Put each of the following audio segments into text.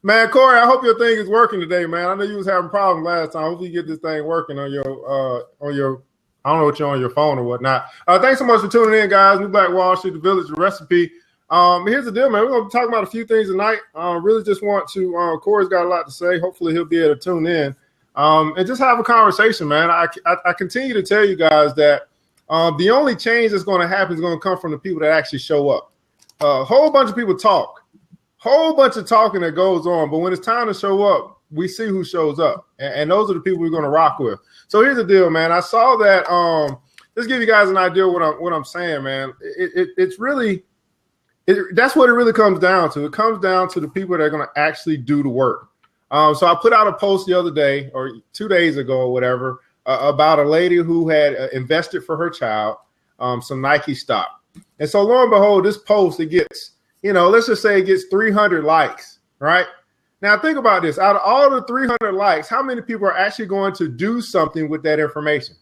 Man, Corey, I hope your thing is working today, man. I know you was having problems last time. Hopefully you get this thing working on your I don't know what you're on your phone or whatnot. Thanks so much for tuning in, guys. New Black Wall Street, the Village, the Recipe. Here's the deal, man. We're going to be talking about a few things tonight. Really just want to, Corey's got a lot to say. Hopefully he'll be able to tune in and just have a conversation, man. I continue to tell you guys that the only change that's going to happen is going to come from the people that actually show up. A whole bunch of people talk. Whole bunch of talking that goes on, but when it's time to show up, we see who shows up, and those are the people we're going to rock with. So here's the deal, man. I saw that. Let's give you guys an idea of what I'm saying, man. It's really that's what it really comes down to. It comes down to the people that are going to actually do the work. So I put out a post the other day or 2 days ago or whatever about a lady who had invested for her child some Nike stock, and so lo and behold, this post it gets. Let's just say it gets 300 likes, right? Now, think about this. Out of all the 300 likes, how many people are actually going to do something with that information?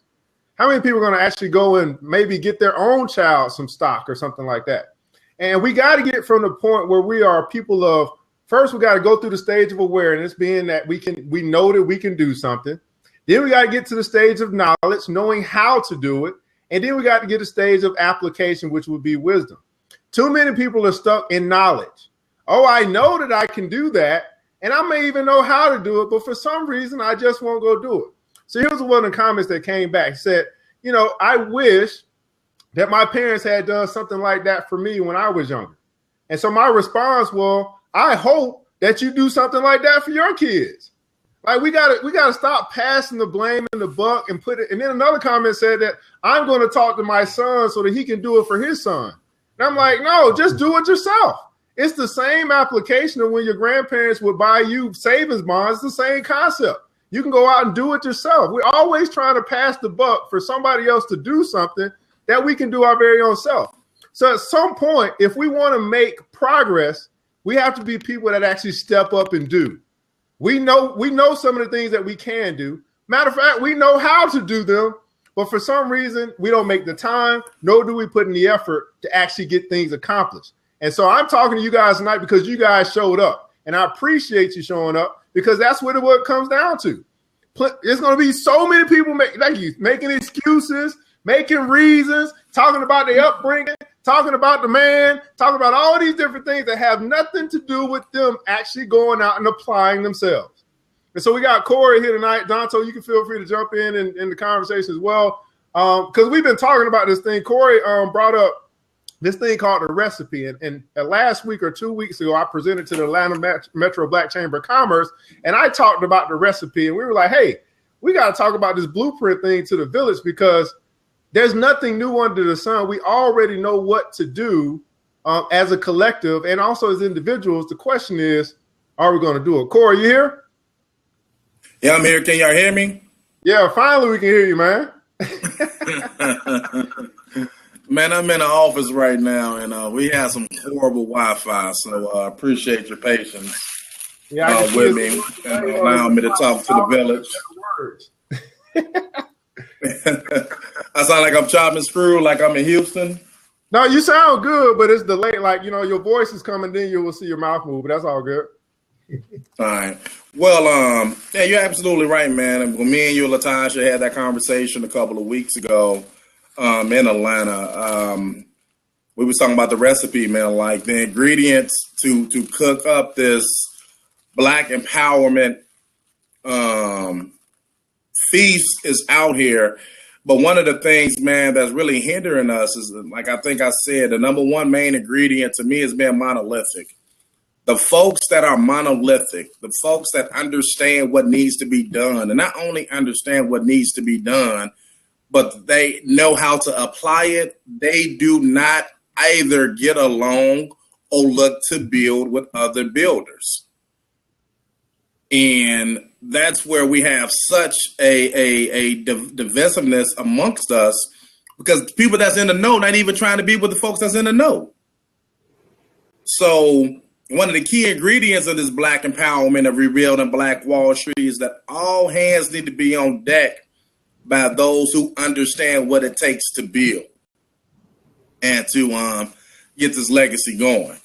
How many people are going to actually go and maybe get their own child some stock or something like that? And we got to get from the point where we are people of, first, we got to go through the stage of awareness, being that we know that we can do something. Then we got to get to the stage of knowledge, knowing how to do it. And then we got to get to the stage of application, which would be wisdom. Too many people are stuck in knowledge. Oh, I know that I can do that, and I may even know how to do it, but for some reason, I just won't go do it. So here's one of the comments that came back. He said, I wish that my parents had done something like that for me when I was younger. And so my response was, I hope that you do something like that for your kids. Like we gotta stop passing the blame in the buck and put it. And then another comment said that I'm going to talk to my son so that he can do it for his son. And I'm like, no, just do it yourself. It's the same application of when your grandparents would buy you savings bonds. It's the same concept. You can go out and do it yourself. We're always trying to pass the buck for somebody else to do something that we can do our very own self. So at some point, if we want to make progress, we have to be people that actually step up and do. We know some of the things that we can do. Matter of fact, we know how to do them. But for some reason, we don't make the time, nor do we put in the effort to actually get things accomplished. And so I'm talking to you guys tonight because you guys showed up. And I appreciate you showing up because that's what it comes down to. There's going to be so many people making excuses, making reasons, talking about their upbringing, talking about the man, talking about all these different things that have nothing to do with them actually going out and applying themselves. And so we got Corey here tonight. Donto, you can feel free to jump in the conversation as well. Because we've been talking about this thing. Corey brought up this thing called the recipe. And last week or 2 weeks ago, I presented to the Atlanta Metro Black Chamber of Commerce. And I talked about the recipe. And we were like, hey, we got to talk about this blueprint thing to the village because there's nothing new under the sun. We already know what to do as a collective and also as individuals. The question is, are we going to do it? Corey, you here? Yeah, I'm here. Can y'all hear me? Yeah, finally we can hear you, man. Man, I'm in the office right now, and we have some horrible Wi-Fi, so I appreciate your patience with me and allowing me to talk to the village. I sound like I'm chopping screw, like I'm in Houston. No, you sound good, but it's delayed. Like, your voice is coming, then you will see your mouth move, but that's all good. All right. Well, yeah, you're absolutely right, man. When me and you, Latasha, had that conversation a couple of weeks ago in Atlanta, we was talking about the recipe, man, like the ingredients to cook up this Black empowerment feast is out here. But one of the things, man, that's really hindering us is, like I think I said, the number one main ingredient to me is being monolithic. The folks that are monolithic, the folks that understand what needs to be done, and not only understand what needs to be done, but they know how to apply it. They do not either get along or look to build with other builders. And that's where we have such a divisiveness amongst us, because people that's in the know not even trying to be with the folks that's in the know. So one of the key ingredients of this Black empowerment of rebuilding Black Wall Street is that all hands need to be on deck by those who understand what it takes to build and to get this legacy going.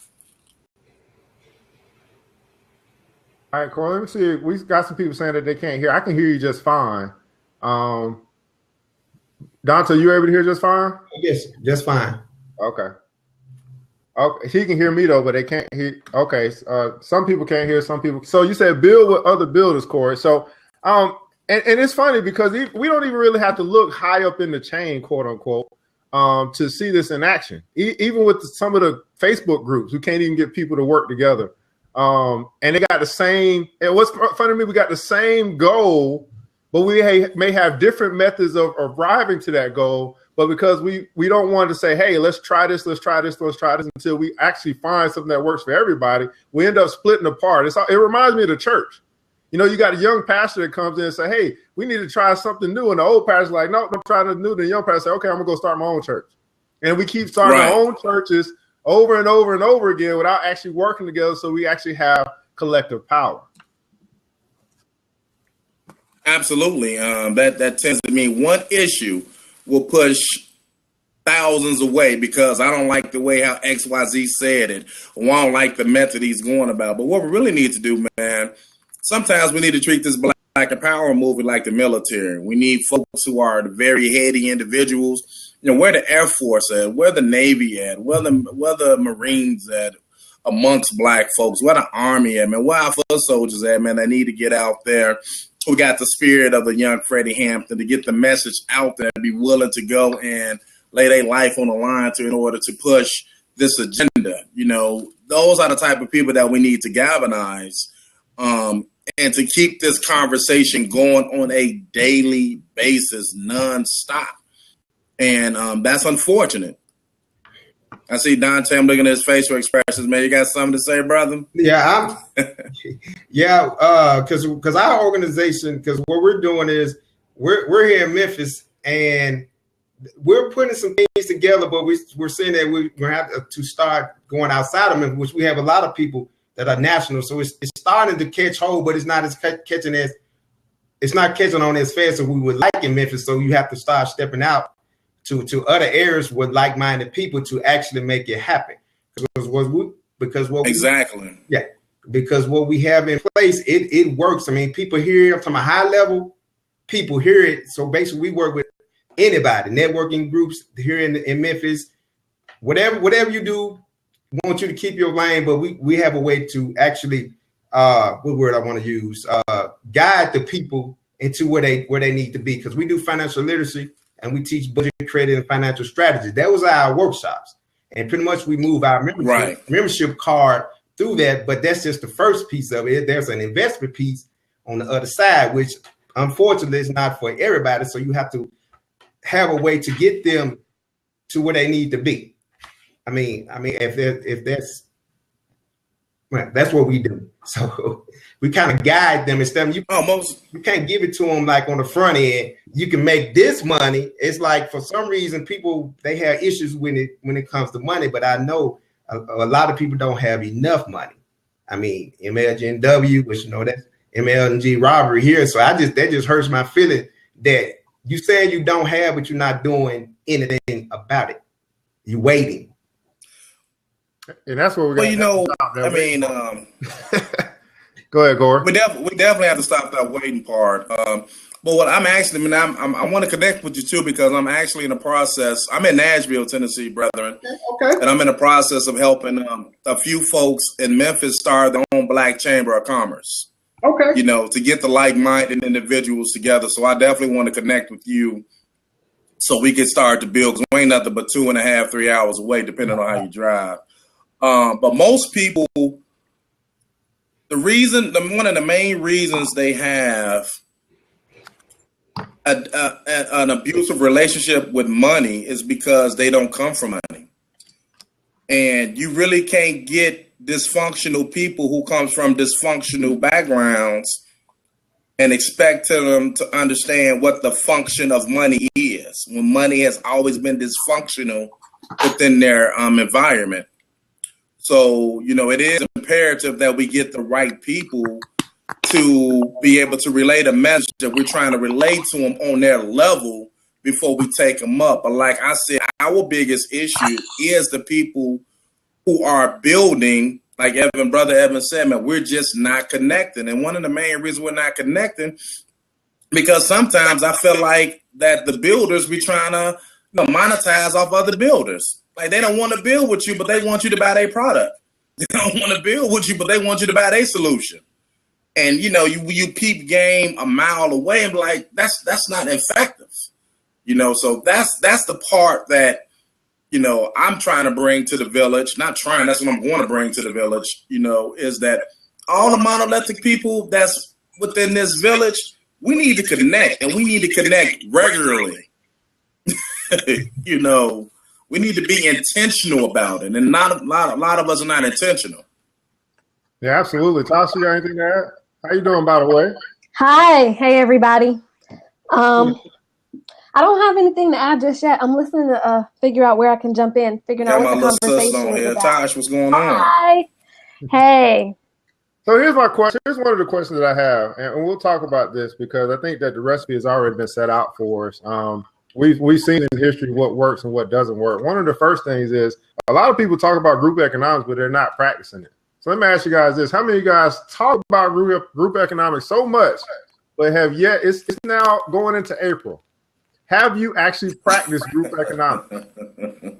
All right, Corey, let me see. We got some people saying that they can't hear. I can hear you just fine. Um, Dante, you able to hear just fine? Yes, just fine. Okay. Okay, he can hear me though, but they can't hear. Okay, some people can't hear. Some people. So you said build with other builders, Corey. So, and it's funny because we don't even really have to look high up in the chain, quote unquote, to see this in action. Even with some of the Facebook groups who can't even get people to work together, and they got the same. And what's funny to me, we got the same goal, but we may have different methods of arriving to that goal. But because we don't want to say, hey, let's try this until we actually find something that works for everybody, we end up splitting apart. It reminds me of the church. You know, you got a young pastor that comes in and say, hey, we need to try something new. And the old pastor's like, no, I'm trying to new. The young pastor say, okay, I'm going to go start my own church. And we keep starting our own churches over and over and over again without actually working together so we actually have collective power. Absolutely. That tends to mean one issue will push thousands away because I don't like the way how XYZ said it, or I don't like the method he's going about. But what we really need to do, man, sometimes we need to treat this Black Power movement like the military. We need folks who are the very heady individuals. You know, where the Air Force at, where the Navy at, where the Marines at amongst Black folks, where the Army at, man, where our foot soldiers at, man, they need to get out there. We got the spirit of the young Freddie Hampton to get the message out there and be willing to go and lay their life on the line in order to push this agenda. You know, those are the type of people that we need to galvanize and to keep this conversation going on a daily basis, nonstop. And that's unfortunate. I see Dante, I'm looking at his facial expressions, man. You got something to say, brother? Yeah, because our organization, because what we're doing is we're here in Memphis and we're putting some things together, but we're saying that we're going to have to start going outside of Memphis, which we have a lot of people that are national. So it's starting to catch hold, but it's not as catching on as fast as we would like in Memphis. So you have to start stepping out to other areas with like-minded people to actually make it happen. Because what we have in place, it works. I mean, people hear from a high level, people hear it. So basically, we work with anybody, networking groups here in Memphis. Whatever you do, we want you to keep your lane, but we have a way to actually, what word I want to use, guide the people into where they need to be. Because we do financial literacy. And we teach budget, credit, and financial strategy. That was our workshops. And pretty much we move our membership card through that, but that's just the first piece of it. There's an investment piece on the other side, which unfortunately is not for everybody. So you have to have a way to get them to where they need to be. I mean, that's what we do. So we kind of guide them instead of you can't give it to them like on the front end. You can make this money. It's like for some reason people they have issues when it comes to money, but I know a lot of people don't have enough money. I mean, MLGNW, which you know that's MLG robbery here. So that just hurts my feeling that you saying you don't have, but you're not doing anything about it. You're waiting. And that's what we're going to I mean, go ahead, Gore. We definitely have to stop that waiting part. But what I'm actually, I want to connect with you too, because I'm actually in the process. I'm in Nashville, Tennessee, brethren. Okay. And I'm in the process of helping a few folks in Memphis start their own Black Chamber of Commerce. Okay. You know, to get the like-minded individuals together. So I definitely want to connect with you so we can start to build. Because we ain't nothing but 2.5, 3 hours away, depending on how you drive. But most people, one of the main reasons they have an abusive relationship with money is because they don't come from money. And you really can't get dysfunctional people who comes from dysfunctional backgrounds and expect them to understand what the function of money is when money has always been dysfunctional within their environment. So, you know, it is imperative that we get the right people to be able to relay the message that we're trying to relate to them on their level before we take them up. But like I said, our biggest issue is the people who are building like Brother Evan said, man, we're just not connecting. And one of the main reasons we're not connecting, because sometimes I feel like that the builders be trying to monetize off other builders. Like they don't want to build with you, but they want you to buy their product. They don't want to build with you, but they want you to buy their solution. And you peep game a mile away and be like, that's not effective. So that's the part that I'm trying to bring to the village. Not trying, that's what I'm going to bring to the village. Is that all the monolithic people that's within this village, we need to connect, and we need to connect regularly. We need to be intentional about it, and not a lot of us are not intentional. Yeah, absolutely. Tasha, you got anything to add? How you doing, by the way? Hey everybody. I don't have anything to add just yet. I'm listening to figure out where I can jump in, figuring out what the conversation is about. Tosh, what's going on? Hi. Hey. So here's my question. Here's one of the questions that I have, and we'll talk about this because I think that the recipe has already been set out for us. We've seen in history what works and what doesn't work. One of the first things is a lot of people talk about group economics, but they're not practicing it. So let me ask you guys this. How many of you guys talk about group economics so much, but have yet, it's now going into April. Have you actually practiced group economics?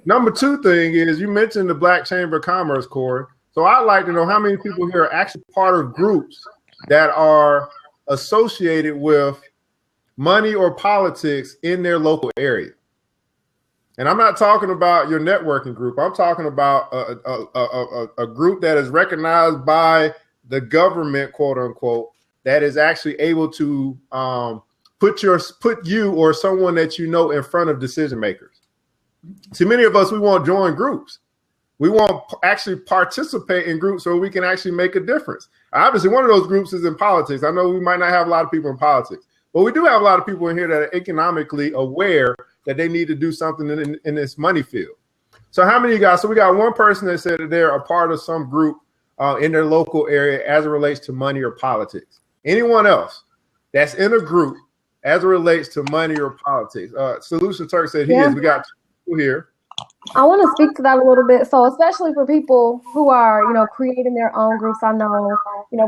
Number two thing is you mentioned the Black Chamber of Commerce, Corey. So I'd like to know how many people here are actually part of groups that are associated with money or politics in their local area. And I'm not talking about your networking group. I'm talking about a group that is recognized by the government, quote unquote, that is actually able to put you or someone that you know in front of decision makers. See, many of us, we won't join groups. We won't actually participate in groups so we can actually make a difference. Obviously, one of those groups is in politics. I know we might not have a lot of people in politics, but we do have a lot of people in here that are economically aware that they need to do something in this money field. So how many of you guys, so we got one person that said that they're a part of some group in their local area as it relates to money or politics. Anyone else that's in a group as it relates to money or politics? Solution Turk said he is. We got two people here. I want to speak to that a little bit. So especially for people who are, creating their own groups. I know,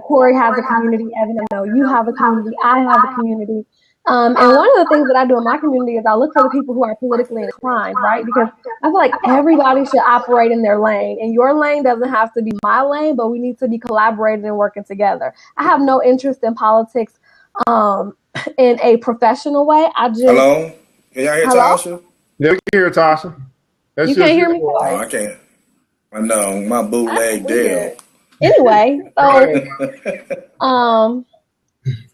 Corey has a community. Evan, I know you have a community. I have a community. And one of the things that I do in my community is I look for the people who are politically inclined, right? Because I feel like everybody should operate in their lane. And your lane doesn't have to be my lane, but we need to be collaborating and working together. I have no interest in politics in a professional way. Hello? Can y'all hear Tasha? Yeah, we can hear Tasha. You can't hear me? Oh, I can't. I know, my bootleg deal. Anyway,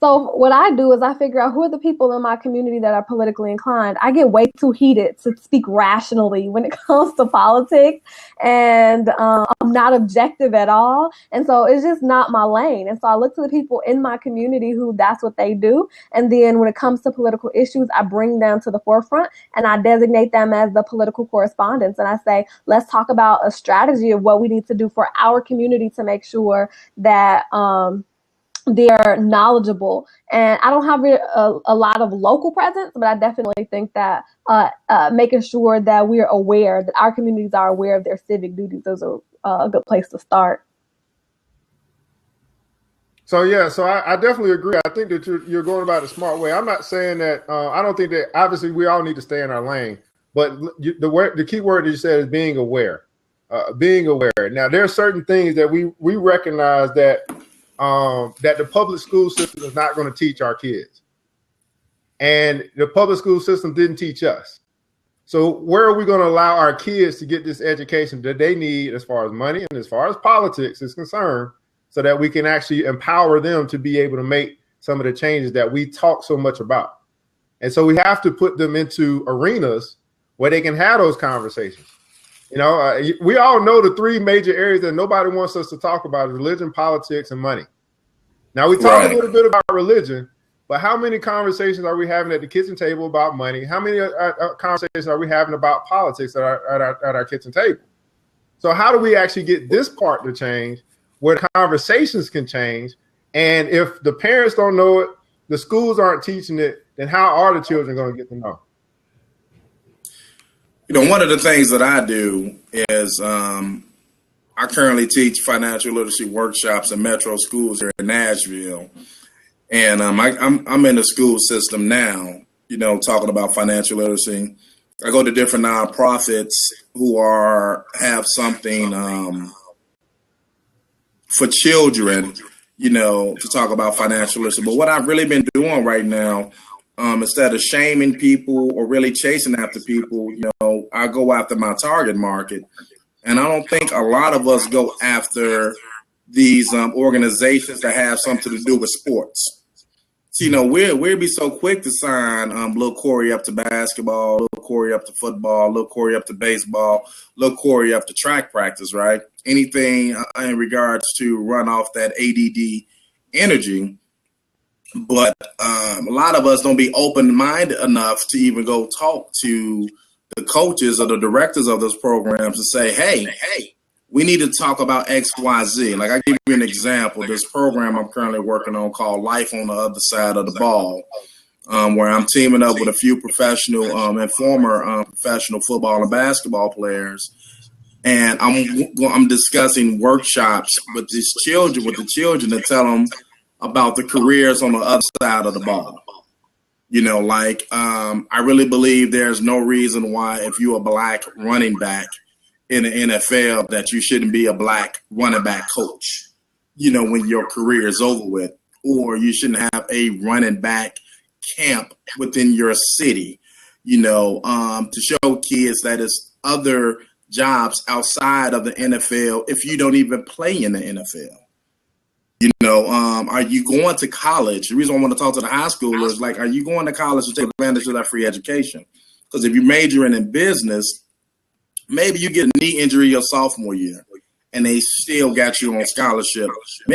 so what I do is I figure out who are the people in my community that are politically inclined. I get way too heated to speak rationally when it comes to politics, and I'm not objective at all. And so it's just not my lane. And so I look to the people in my community who that's what they do. And then when it comes to political issues, I bring them to the forefront and I designate them as the political correspondents. And I say, let's talk about a strategy of what we need to do for our community to make sure that they're knowledgeable. And I don't have a lot of local presence, but I definitely think that making sure that we're aware, that our communities are aware of their civic duties is a good place to start. So, I definitely agree. I think that you're going about it a smart way. I'm not saying that, I don't think that, obviously, we all need to stay in our lane. But the key word that you said is being aware. Being aware. Now, there are certain things that we recognize that the public school system is not going to teach our kids. And the public school system didn't teach us. So where are we going to allow our kids to get this education that they need as far as money and as far as politics is concerned, so that we can actually empower them to be able to make some of the changes that we talk so much about? And so we have to put them into arenas where they can have those conversations. We all know the three major areas that nobody wants us to talk about: religion, politics, and money. Now, we talk a little bit about religion, but how many conversations are we having at the kitchen table about money? How many conversations are we having about politics at our kitchen table? So how do we actually get this part to change, where the conversations can change? And if the parents don't know it, the schools aren't teaching it, then how are the children going to get to know? One of the things that I do is I I currently teach financial literacy workshops in metro schools here in Nashville, and I'm in the school system now. Talking about financial literacy. I go to different nonprofits who have something for children, to talk about financial literacy. But what I've really been doing right now, instead of shaming people or really chasing after people, I go after my target market. And I don't think a lot of us go after these organizations that have something to do with sports. So, we'll be so quick to sign little Corey up to basketball, little Corey up to football, little Corey up to baseball, little Corey up to track practice, right? Anything in regards to run off that ADD energy. But a lot of us don't be open-minded enough to even go talk to the coaches or the directors of those programs and say, hey, we need to talk about X, Y, Z. Like, I give you an example. This program I'm currently working on called Life on the Other Side of the Ball, where I'm teaming up with a few professional and former professional football and basketball players. And I'm discussing workshops with the children to tell them about the careers on the other side of the ball. I really believe there's no reason why if you're a black running back in the NFL that you shouldn't be a black running back coach, when your career is over with, or you shouldn't have a running back camp within your city, to show kids that it's other jobs outside of the NFL if you don't even play in the NFL. Are you going to college? The reason I want to talk to the high schoolers, are you going to college to take advantage of that free education? Because if you're majoring in business, maybe you get a knee injury your sophomore year and they still got you on scholarship.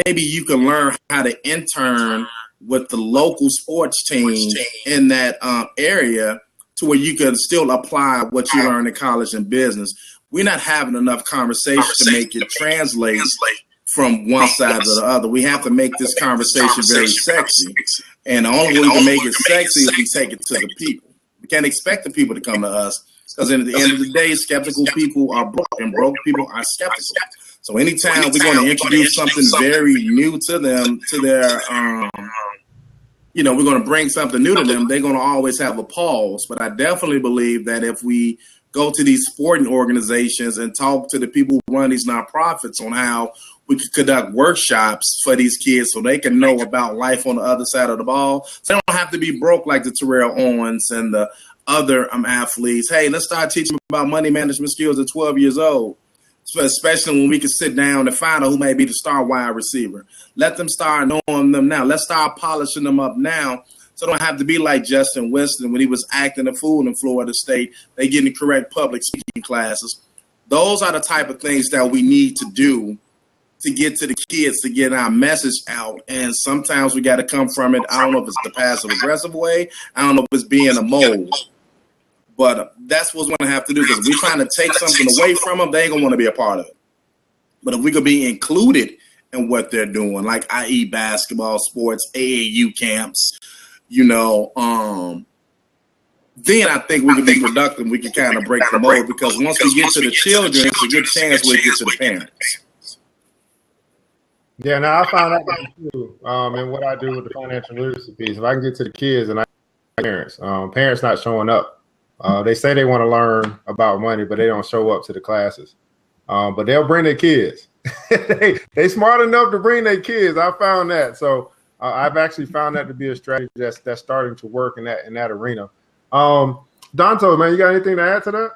Maybe you can learn how to intern with the local sports team in that area to where you can still apply what you learn in college and business. We're not having enough conversation to make it translate from one side to the other. We have to make this conversation very sexy. And the only way we can make it sexy is we take it to the people. We can't expect the people to come to us because at the end of the day, skeptical people are broke and broke people are skeptical. So anytime we're going to introduce something very new to them, to their, we're going to bring something new to them, they're going to always have a pause. But I definitely believe that if we go to these sporting organizations and talk to the people who run these nonprofits on how we could conduct workshops for these kids so they can know about life on the other side of the ball. So they don't have to be broke like the Terrell Owens and the other athletes. Hey, let's start teaching them about money management skills at 12 years old, especially when we can sit down and find out who may be the star wide receiver. Let them start knowing them now. Let's start polishing them up now. So don't have to be like Justin Winston when he was acting a fool in Florida State. They get in correct public speaking classes. Those are the type of things that we need to do to get to the kids, to get our message out. And sometimes we got to come from it. I don't know if it's the passive aggressive way. I don't know if it's being a mold. But that's what we're going to have to do, because if we're trying to take something away from them, they ain't going to want to be a part of it. But if we could be included in what they're doing, like i.e. basketball, sports, AAU camps, then I think we can be productive. We can kind of break the mold, because once we get to the children, it's a good chance we'll get to the parents. Yeah, now I found out too, and what I do with the financial literacy piece. If I can get to the kids and parents not showing up. They say they want to learn about money, but they don't show up to the classes. But they'll bring their kids. they smart enough to bring their kids. I found that. So I've actually found that to be a strategy that's starting to work in that arena. Donto, man, you got anything to add to that?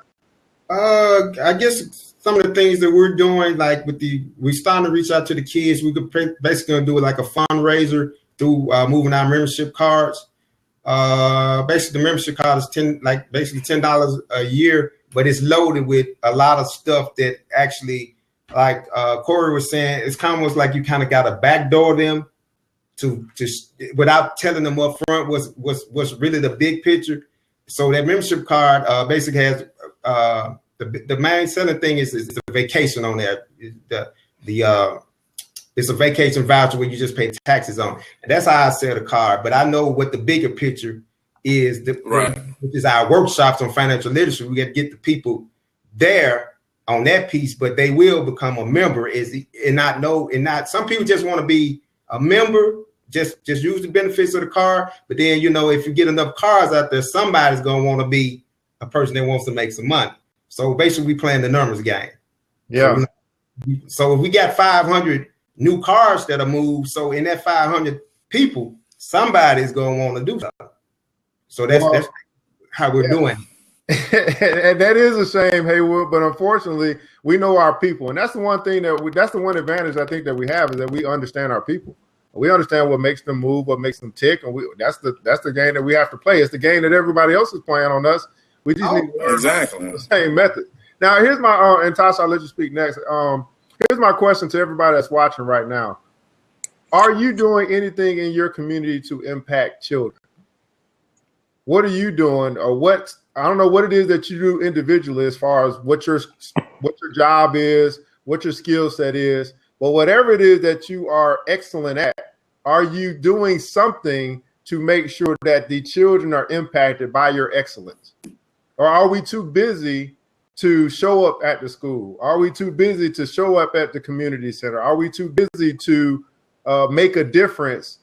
I guess some of the things that we're doing, like we're starting to reach out to the kids. We could basically do it like a fundraiser through moving our membership cards. Basically the membership card is $10 a year, but it's loaded with a lot of stuff that actually, like Corey was saying, it's almost like you kind of got to backdoor them to without telling them up front what's really the big picture. So that membership card basically has the main selling thing is the vacation on there. It's a vacation voucher where you just pay taxes on. And that's how I sell the card. But I know what the bigger picture is, which is our workshops on financial literacy. We got to get the people there on that piece, but they will become a member. Some people just want to be a member, just use the benefits of the car. But then, if you get enough cars out there, somebody's gonna want to be a person that wants to make some money. So basically, we playing the numbers game. Yeah. So if we got 500 new cars that are moved, so in that 500 people, somebody's gonna want to do something. So that's how we're doing. And that is a shame, Haywood, but unfortunately, we know our people, and that's the one thing that's the one advantage I think that we have, is that we understand our people. We understand what makes them move, what makes them tick, and that's the game that we have to play. It's the game that everybody else is playing on us. We just need to learn the same method. Now, here's my and Tasha, I'll let you speak next. Here's my question to everybody that's watching right now: are you doing anything in your community to impact children? What are you doing, or what? I don't know what it is that you do individually as far as what your job is, what your skill set is, but whatever it is that you are excellent at, are you doing something to make sure that the children are impacted by your excellence? Or are we too busy to show up at the school? Are we too busy to show up at the community center? Are we too busy to make a difference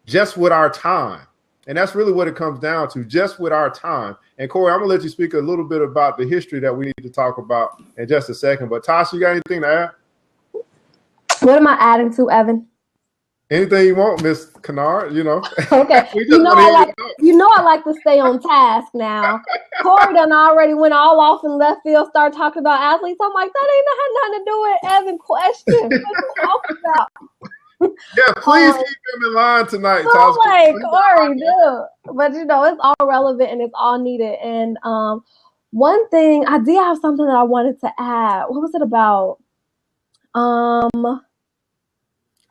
just with our time? And that's really what it comes down to, just with our time. And Corey, I'm gonna let you speak a little bit about the history that we need to talk about in just a second. But Tasha, you got anything to add? What am I adding to, Evan? Anything you want, Miss Kennard, Okay. I like to stay on task now. Corey done already went all off in left field, started talking about athletes. I'm like, that ain't had nothing to do with Evan's question. What are you talking about? Yeah, please keep him in line tonight, Tasha. Oh my Corey, dude. But it's all relevant and it's all needed. And one thing, I did have something that I wanted to add. What was it about? So,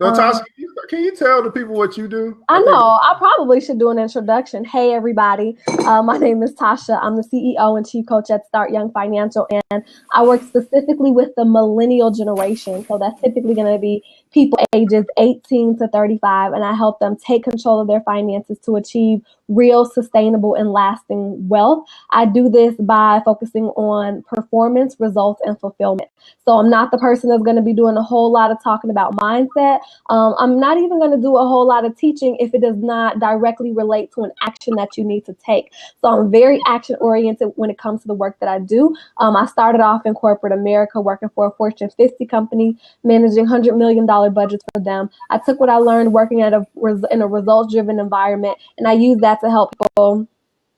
Tasha, can you tell the people what you do? I know. I probably should do an introduction. Hey, everybody. My name is Tasha. I'm the CEO and Chief Coach at Start Young Financial, and I work specifically with the millennial generation. So that's typically going to be people ages 18 to 35, and I help them take control of their finances to achieve real, sustainable, and lasting wealth. I do this by focusing on performance, results, and fulfillment. So I'm not the person that's going to be doing a whole lot of talking about mindset. I'm not even going to do a whole lot of teaching if it does not directly relate to an action that you need to take. So I'm very action oriented when it comes to the work that I do. I started off in corporate America working for a Fortune 50 company, managing $100 million budgets for them. I took what I learned working in a results driven environment, and I used that to help people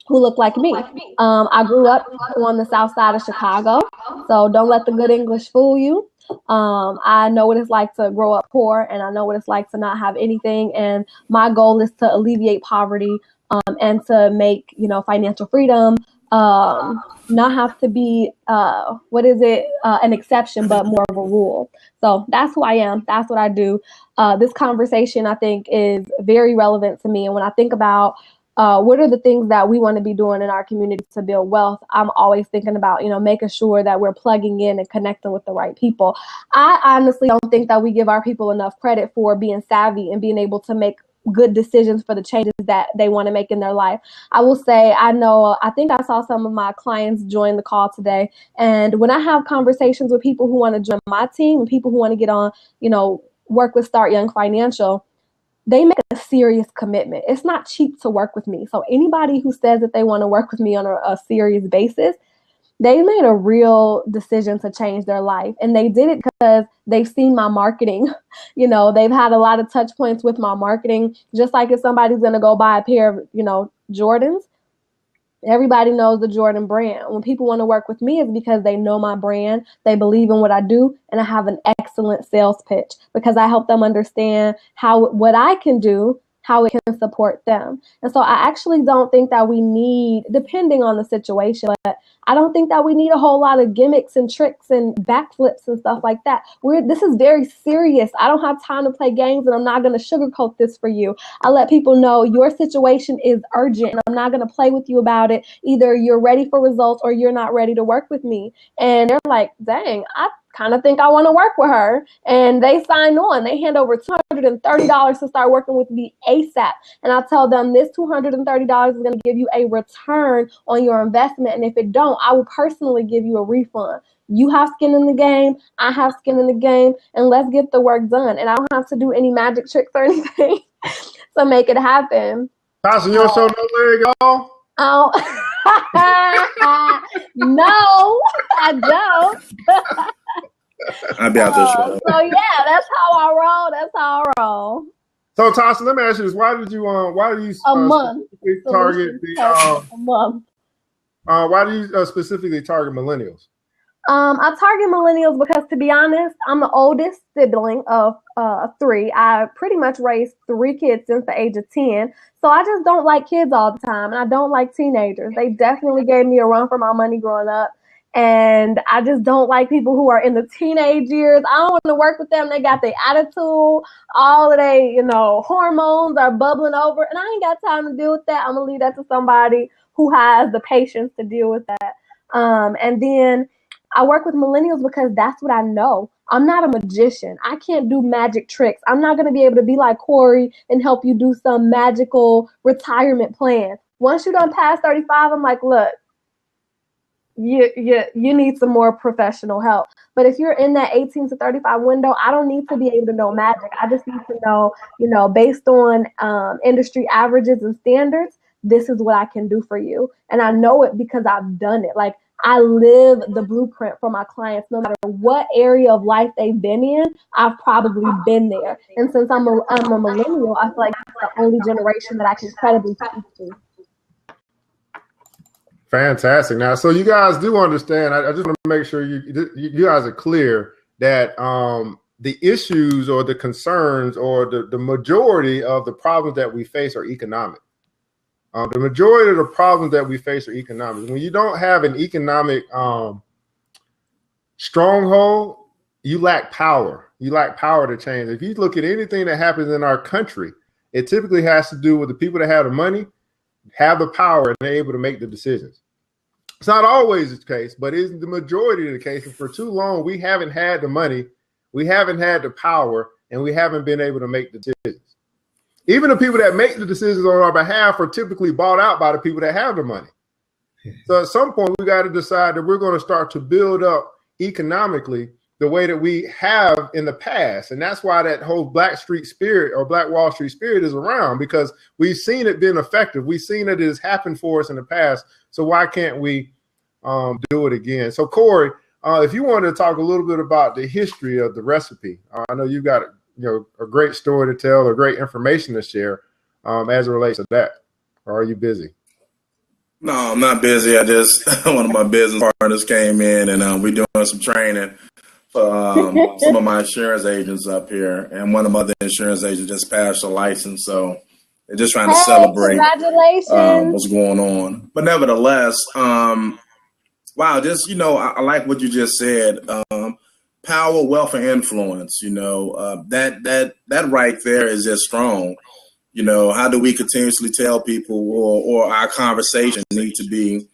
who look like me. I grew up on the south side of Chicago, so don't let the good English fool you. I know what it's like to grow up poor, and I know what it's like to not have anything. And my goal is to alleviate poverty and to make financial freedom not have to be an exception, but more of a rule. So that's who I am. That's what I do. This conversation, I think, is very relevant to me. And when I think about what are the things that we want to be doing in our community to build wealth, I'm always thinking about, making sure that we're plugging in and connecting with the right people. I honestly don't think that we give our people enough credit for being savvy and being able to make good decisions for the changes that they want to make in their life. I will say, I think I saw some of my clients join the call today. And when I have conversations with people who want to join my team and people who want to get on, work with Start Young Financial, they make a serious commitment. It's not cheap to work with me. So anybody who says that they want to work with me on a serious basis, they made a real decision to change their life. And they did it because they've seen my marketing. They've had a lot of touch points with my marketing. Just like if somebody's going to go buy a pair of, Jordans, everybody knows the Jordan brand. When people want to work with me, it's because they know my brand, they believe in what I do, and I have an excellent sales pitch because I help them understand what I can do, how it can support them. And so I actually don't think that we need, depending on the situation, but I don't think that we need a whole lot of gimmicks and tricks and backflips and stuff like that. This is very serious. I don't have time to play games, and I'm not going to sugarcoat this for you. I let people know your situation is urgent, and I'm not going to play with you about it. Either you're ready for results or you're not ready to work with me. And they're like, dang, kind of think I want to work with her. And they sign on. They hand over $230 to start working with me ASAP. And I tell them this $230 is going to give you a return on your investment. And if it don't, I will personally give you a refund. You have skin in the game. I have skin in the game. And let's get the work done. And I don't have to do any magic tricks or anything to make it happen. Tasha, you don't show no leg at all? Oh, no, I don't. I'll be out there short. So yeah, that's how I roll. That's how I roll. So Tasha, let me ask you this: Why did you A month. target the a month? why do you specifically target millennials? I target millennials because, to be honest, I'm the oldest sibling of 3. I pretty much raised 3 kids since the age of 10. So I just don't like kids all the time, and I don't like teenagers. They definitely gave me a run for my money growing up. And I just don't like people who are in the teenage years. I don't want to work with them. They got their attitude, all of their, hormones are bubbling over. And I ain't got time to deal with that. I'm going to leave that to somebody who has the patience to deal with that. And then I work with millennials because that's what I know. I'm not a magician. I can't do magic tricks. I'm not going to be able to be like Corey and help you do some magical retirement plan. Once you done past 35, I'm like, look, you need some more professional help. But if you're in that 18 to 35 window, I don't need to be able to know magic. I just need to know, based on industry averages and standards, this is what I can do for you. And I know it because I've done it. Like, I live the blueprint for my clients. No matter what area of life they've been in, I've probably been there. And since I'm a millennial, I feel like it's the only generation that I can credibly speak to. Fantastic. Now, so you guys do understand. I just want to make sure you guys are clear that the issues or the concerns or the majority of the problems that we face are economic. The majority of the problems that we face are economic. When you don't have an economic stronghold, you lack power. You lack power to change. If you look at anything that happens in our country, it typically has to do with the people that have the money, have the power, and they're able to make the decisions. It's not always the case, but it's the majority of the case. And for too long, we haven't had the money, we haven't had the power, and we haven't been able to make the decisions. Even the people that make the decisions on our behalf are typically bought out by the people that have the money. So at some point, we got to decide that we're going to start to build up economically the way that we have in the past. And that's why that whole Black Street spirit or Black Wall Street spirit is around, because we've seen it being effective. We've seen that it has happened for us in the past. So why can't we do it again? So Corey, if you wanted to talk a little bit about the history of the recipe, I know you've got a great story to tell or great information to share as it relates to that. Or are you busy? No, I'm not busy. I just, one of my business partners came in and we're doing some training for some of my insurance agents up here. And one of my other insurance agents just passed a license. So they're just trying to celebrate what's going on. But nevertheless, wow, just, I like what you just said. Power, wealth, and influence, that right there is just strong. How do we continuously tell people or our conversation need to be,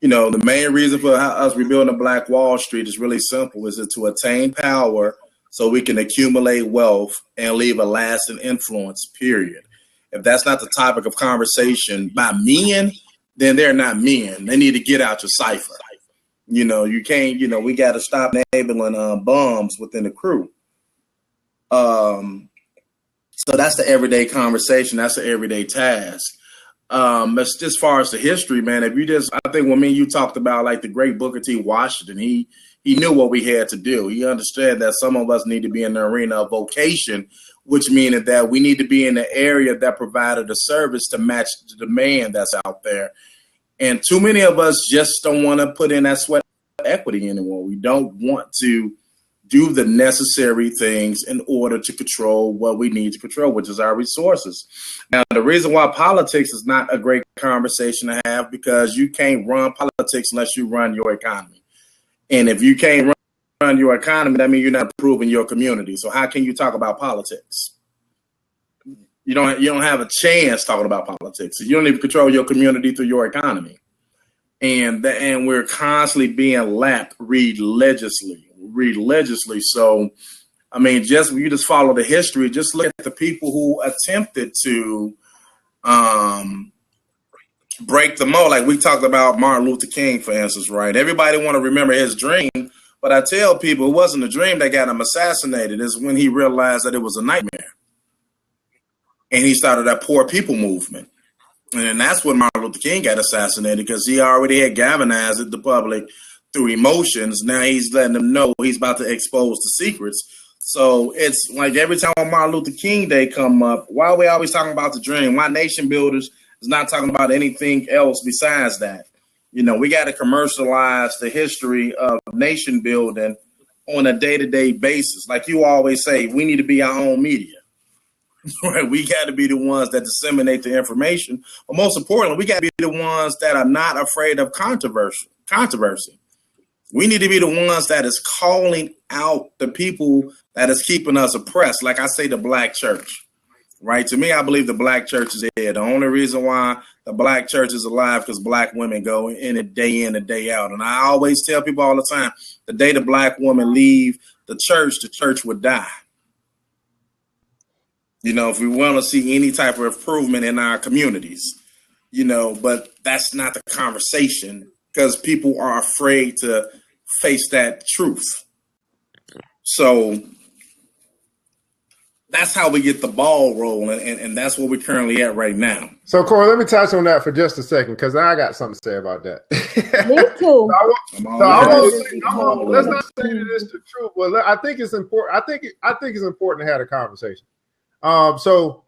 the main reason for us rebuilding the Black Wall Street is really simple, is to attain power so we can accumulate wealth and leave a lasting influence, period. If that's not the topic of conversation by men, then they're not men. They need to get out your cipher. You can't, we got to stop enabling bums within the crew. So that's the everyday conversation. That's the everyday task. As far as the history, man, I think when me and you talked about like the great Booker T. Washington, he knew what we had to do. He understood that some of us need to be in the arena of vocation, which means that we need to be in the area that provided a service to match the demand that's out there. And too many of us just don't want to put in that sweat equity anymore. We don't want to do the necessary things in order to control what we need to control, which is our resources. Now, the reason why politics is not a great conversation to have, because you can't run politics unless you run your economy. And if you can't run your economy, that means you're not improving your community. So how can you talk about politics? You don't have a chance talking about politics. You don't even control your community through your economy. And we're constantly being lapped religiously religiously. So, I mean, just you just follow the history. Just look at the people who attempted to break the mold. Like we talked about Martin Luther King, for instance, right? Everybody want to remember his dream, but I tell people it wasn't a dream that got him assassinated. It's when he realized that it was a nightmare. And he started that poor people movement. And that's when Martin Luther King got assassinated, because he already had galvanized the public through emotions. Now he's letting them know he's about to expose the secrets. So it's like every time Martin Luther King Day come up, why are we always talking about the dream? Why Nation Builders is not talking about anything else besides that? You know, we got to commercialize the history of nation building on a day-to-day basis. Like you always say, we need to be our own media. Right? We got to be the ones that disseminate the information. But most importantly, we got to be the ones that are not afraid of controversy. We need to be the ones that is calling out the people that is keeping us oppressed. Like I say, the black church, right? To me, I believe the black church is there. The only reason why the black church is alive because black women go in and day out. And I always tell people all the time, the day the black women leave the church would die. You know, if we want to see any type of improvement in our communities, you know, but that's not the conversation because people are afraid to face that truth. So that's how we get the ball rolling, and that's where we're currently at right now. So, Corey, let me touch on that for just a second, because I got something to say about that. Me too. Let's not say that it's the truth, but I think it's important. I think it's important to have a conversation. So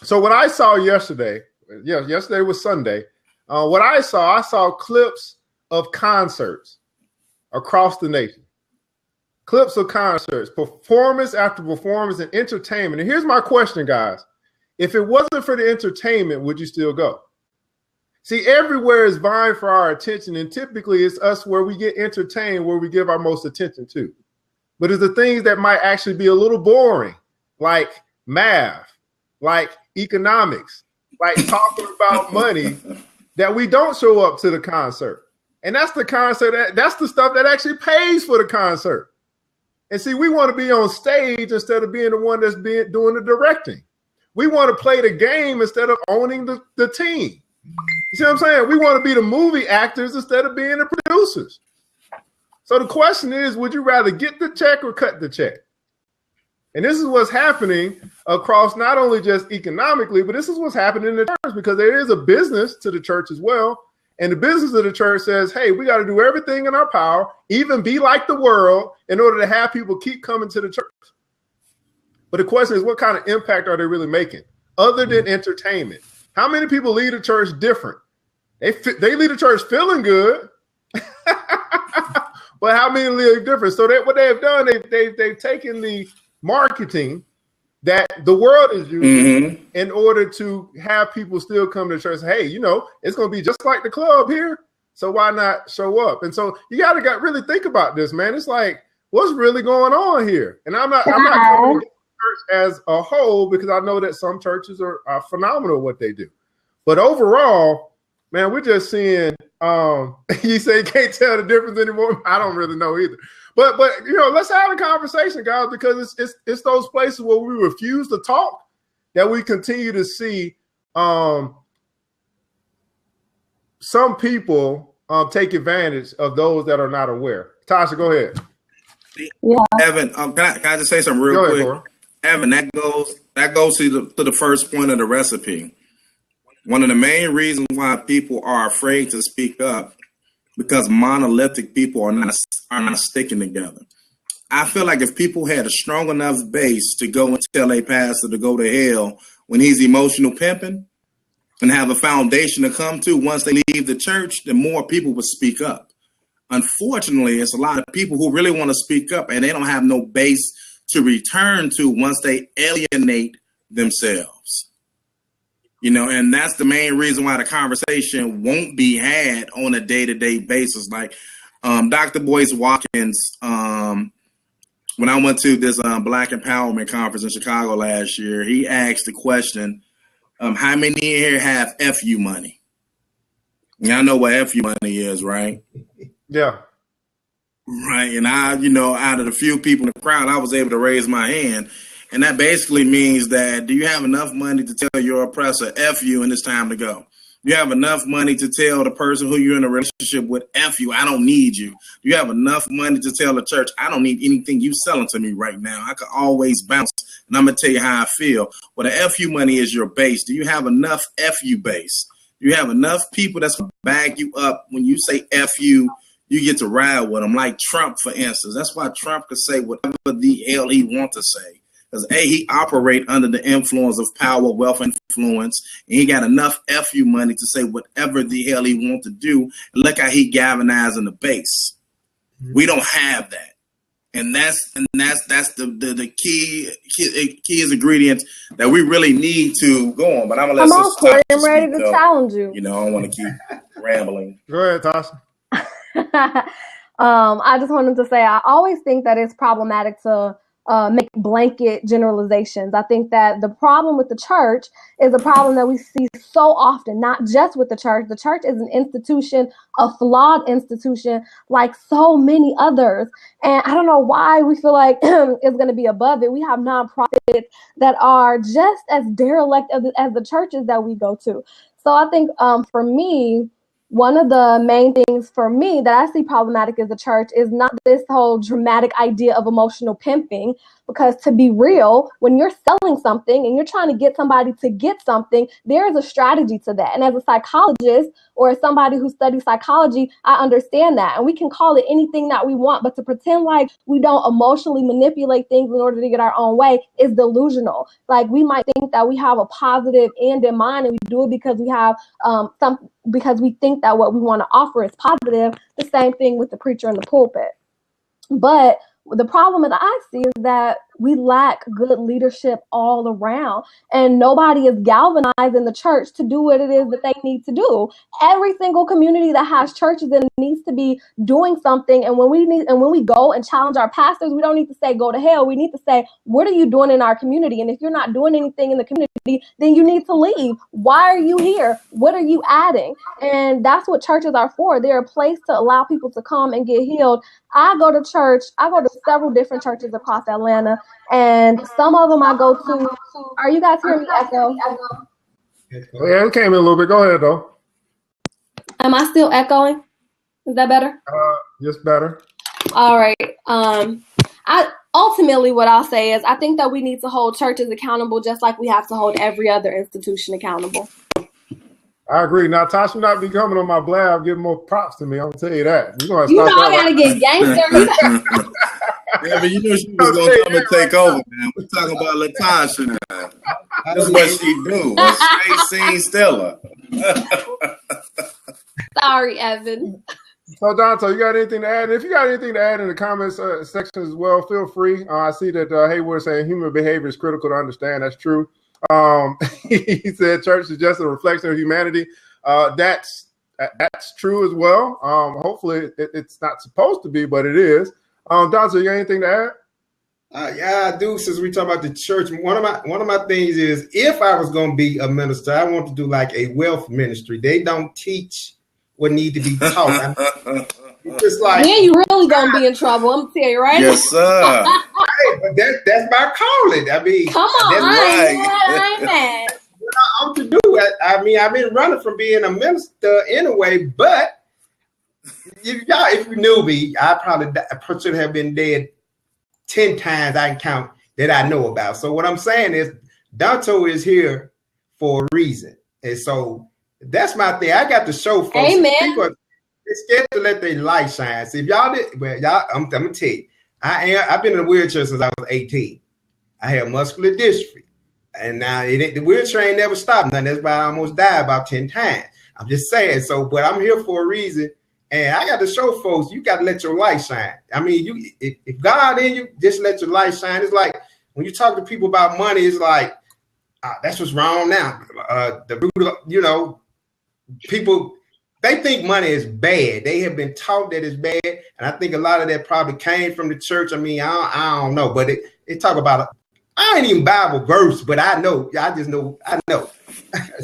what I saw yesterday, yesterday was Sunday. What I saw clips of concerts across the nation. Clips of concerts, performance after performance, and entertainment. And here's my question, guys. If it wasn't for the entertainment, would you still go? See, everywhere is vying for our attention, and typically it's us where we get entertained, where we give our most attention to. But it's the things that might actually be a little boring, like math, like economics, like talking about money, that we don't show up to the concert. And that's the concert, that's the stuff that actually pays for the concert. And see, we want to be on stage instead of being the one that's doing the directing. We want to play the game instead of owning the team. You see what I'm saying? We want to be the movie actors instead of being the producers. So the question is, would you rather get the check or cut the check? And this is what's happening across not only just economically, but this is what's happening in the church, because there is a business to the church as well. And the business of the church says, hey, we got to do everything in our power, even be like the world, in order to have people keep coming to the church. But the question is, what kind of impact are they really making other than entertainment? How many people leave the church different? They leave the church feeling good, but how many leave different? So what they have done, they've taken the marketing that the world is using in order to have people still come to church. Hey, you know, it's going to be just like the club here, so why not show up? And so you got to really think about this, man. It's like, what's really going on here? And I'm not covering the church as a whole, because I know that some churches are phenomenal at what they do. But overall, man, we're just seeing, you say you can't tell the difference anymore. I don't really know either. But you know, let's have a conversation, guys, because it's those places where we refuse to talk that we continue to see some people take advantage of those that are not aware. Tasha, go ahead. Yeah. Evan, can I just say something real quick? Ahead, Evan, that goes to the first point of the recipe. One of the main reasons why people are afraid to speak up, because monolithic people are not sticking together. I feel like if people had a strong enough base to go and tell a pastor to go to hell when he's emotional pimping, and have a foundation to come to once they leave the church, then more people would speak up. Unfortunately, it's a lot of people who really want to speak up and they don't have no base to return to once they alienate themselves. You know, and that's the main reason why the conversation won't be had on a day-to-day basis. Like Dr. Boyce Watkins, when I went to this Black Empowerment Conference in Chicago last year, he asked the question, how many in here have FU money? Y'all know what FU money is, right? Yeah. Right. And I, out of the few people in the crowd, I was able to raise my hand. And that basically means that, do you have enough money to tell your oppressor, F you, and it's time to go? Do you have enough money to tell the person who you're in a relationship with, F you, I don't need you? Do you have enough money to tell the church, I don't need anything you selling to me right now? I could always bounce, and I'm going to tell you how I feel. Well, the F you money is your base. Do you have enough F you base? Do you have enough people that's going to back you up when you say F you? You get to ride with them, like Trump, for instance. That's why Trump could say whatever the hell he wants to say. Because, A, he operate under the influence of power, wealth, and influence, and he got enough FU money to say whatever the hell he wants to do. And look how he galvanizing the base. Mm-hmm. We don't have that. And that's the key ingredient that we really need to go on. But I'm going to let Corey, I'm ready to challenge you. I don't want to keep rambling. Go ahead, Tasha. I just wanted to say I always think that it's problematic to make blanket generalizations. I think that the problem with the church is a problem that we see so often, not just with the church. The church is an institution, a flawed institution, like so many others. And I don't know why we feel like it's going to be above it. We have nonprofits that are just as derelict as the churches that we go to. So I think for me, one of the main things for me that I see problematic as a church is not this whole dramatic idea of emotional pimping, because to be real, when you're selling something and you're trying to get somebody to get something, there is a strategy to that. And as a psychologist or as somebody who studies psychology, I understand that. And we can call it anything that we want, but to pretend like we don't emotionally manipulate things in order to get our own way is delusional. Like, we might think that we have a positive end in mind and we do it because we have because we think that what we want to offer is positive. The same thing with the preacher in the pulpit. But the problem that I see is that we lack good leadership all around, and nobody is galvanizing the church to do what it is that they need to do. Every single community that has churches in needs to be doing something. And when we go and challenge our pastors, we don't need to say go to hell. We need to say, what are you doing in our community? And if you're not doing anything in the community, then you need to leave. Why are you here? What are you adding? And that's what churches are for. They're a place to allow people to come and get healed. I go to church. I go to several different churches across Atlanta, and some of them I go to. Are you guys hearing me echo? Yeah, it came in a little bit. Go ahead, though. Am I still echoing? Is that better? Just better. All right. Ultimately, what I'll say is I think that we need to hold churches accountable just like we have to hold every other institution accountable. I agree. Now, Tasha not be coming on my blab, giving more props to me. I'm gonna tell you that. You know I gotta get gangster. Yeah, but you knew she was gonna come and take over, man. We're talking about Latasha now. That's what she do. Stay seen Stella. Sorry, Evan. So, Dante, you got anything to add? If you got anything to add in the comments section as well, feel free. I see that Hayward saying human behavior is critical to understand. That's true. He said church is just a reflection of humanity. That's true as well. Hopefully it's not supposed to be, but it is. Dante, you got anything to add? Yeah, I do. Since we talk about the church, one of my things is, if I was going to be a minister, I want to do like a wealth ministry. They don't teach what need to be taught. Just like, yeah, you really gonna be in trouble. I'm gonna tell you right. Yes, sir. Hey, but that's my calling. I mean, come on, that's I ain't mad. I'm to do it. I mean, I've been running from being a minister anyway. If you knew me, I should have been dead 10 times. I can count that I know about. So what I'm saying is, Danto is here for a reason, and so that's my thing. I got to show folks. Amen. People are scared to let their light shine. So if y'all did, well, I'm gonna tell you, I've been in a wheelchair since I was 18. I have muscular dystrophy, and now the wheelchair ain't never stopped. Nothing. That's why I almost died about 10 times. I'm just saying. So, but I'm here for a reason, and I got to show folks you got to let your light shine. I mean, if God in you, just let your light shine. It's like when you talk to people about money, it's like that's what's wrong now. People, they think money is bad. They have been taught that it's bad, and I think a lot of that probably came from the church. I mean, I don't know, but it talk about I ain't even Bible verse, but I know. I know.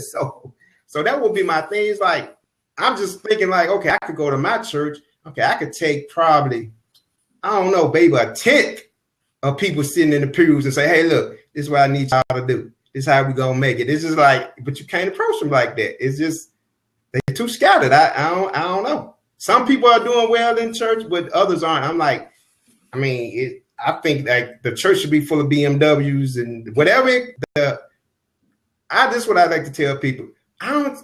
so that would be my thing. It's like I'm just thinking like, okay, I could go to my church. Okay, I could take probably I don't know, baby, a tenth of people sitting in the pews and say, hey, look, this is what I need y'all to do. This is how we gonna make it. This is like, but you can't approach them like that. It's just they're too scattered. I don't know. Some people are doing well in church, but others aren't. I'm like, I mean, I think that the church should be full of BMWs and whatever. This is what I like to tell people. This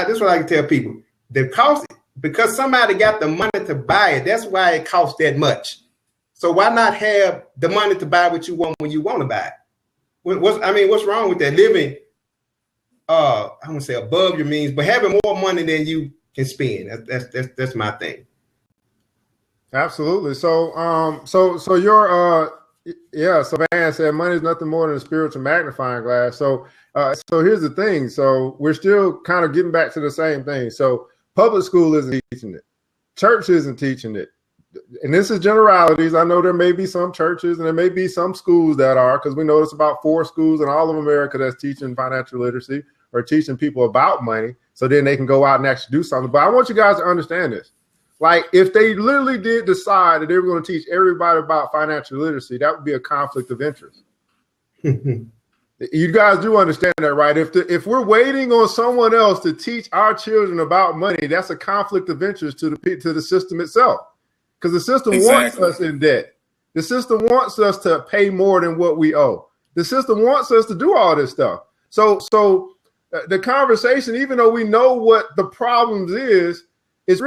is what I like to tell people. The cost, because somebody got the money to buy it. That's why it costs that much. So why not have the money to buy what you want when you want to buy it? What's wrong with that? Living, I wouldn't say above your means, but having more money than you can spend. That's my thing. Absolutely. So your so Van said money is nothing more than a spiritual magnifying glass. So here's the thing. So we're still kind of getting back to the same thing. So public school isn't teaching it. Church isn't teaching it. And this is generalities. I know there may be some churches and there may be some schools that are, because we know there's about 4 schools in all of America that's teaching financial literacy or teaching people about money. So then they can go out and actually do something. But I want you guys to understand this. Like, if they literally did decide that they were going to teach everybody about financial literacy, that would be a conflict of interest. You guys do understand that, right? If we're waiting on someone else to teach our children about money, that's a conflict of interest to the system itself. Because the system wants us in debt. The system wants us to pay more than what we owe. The system wants us to do all this stuff. So the conversation, even though we know what the problems is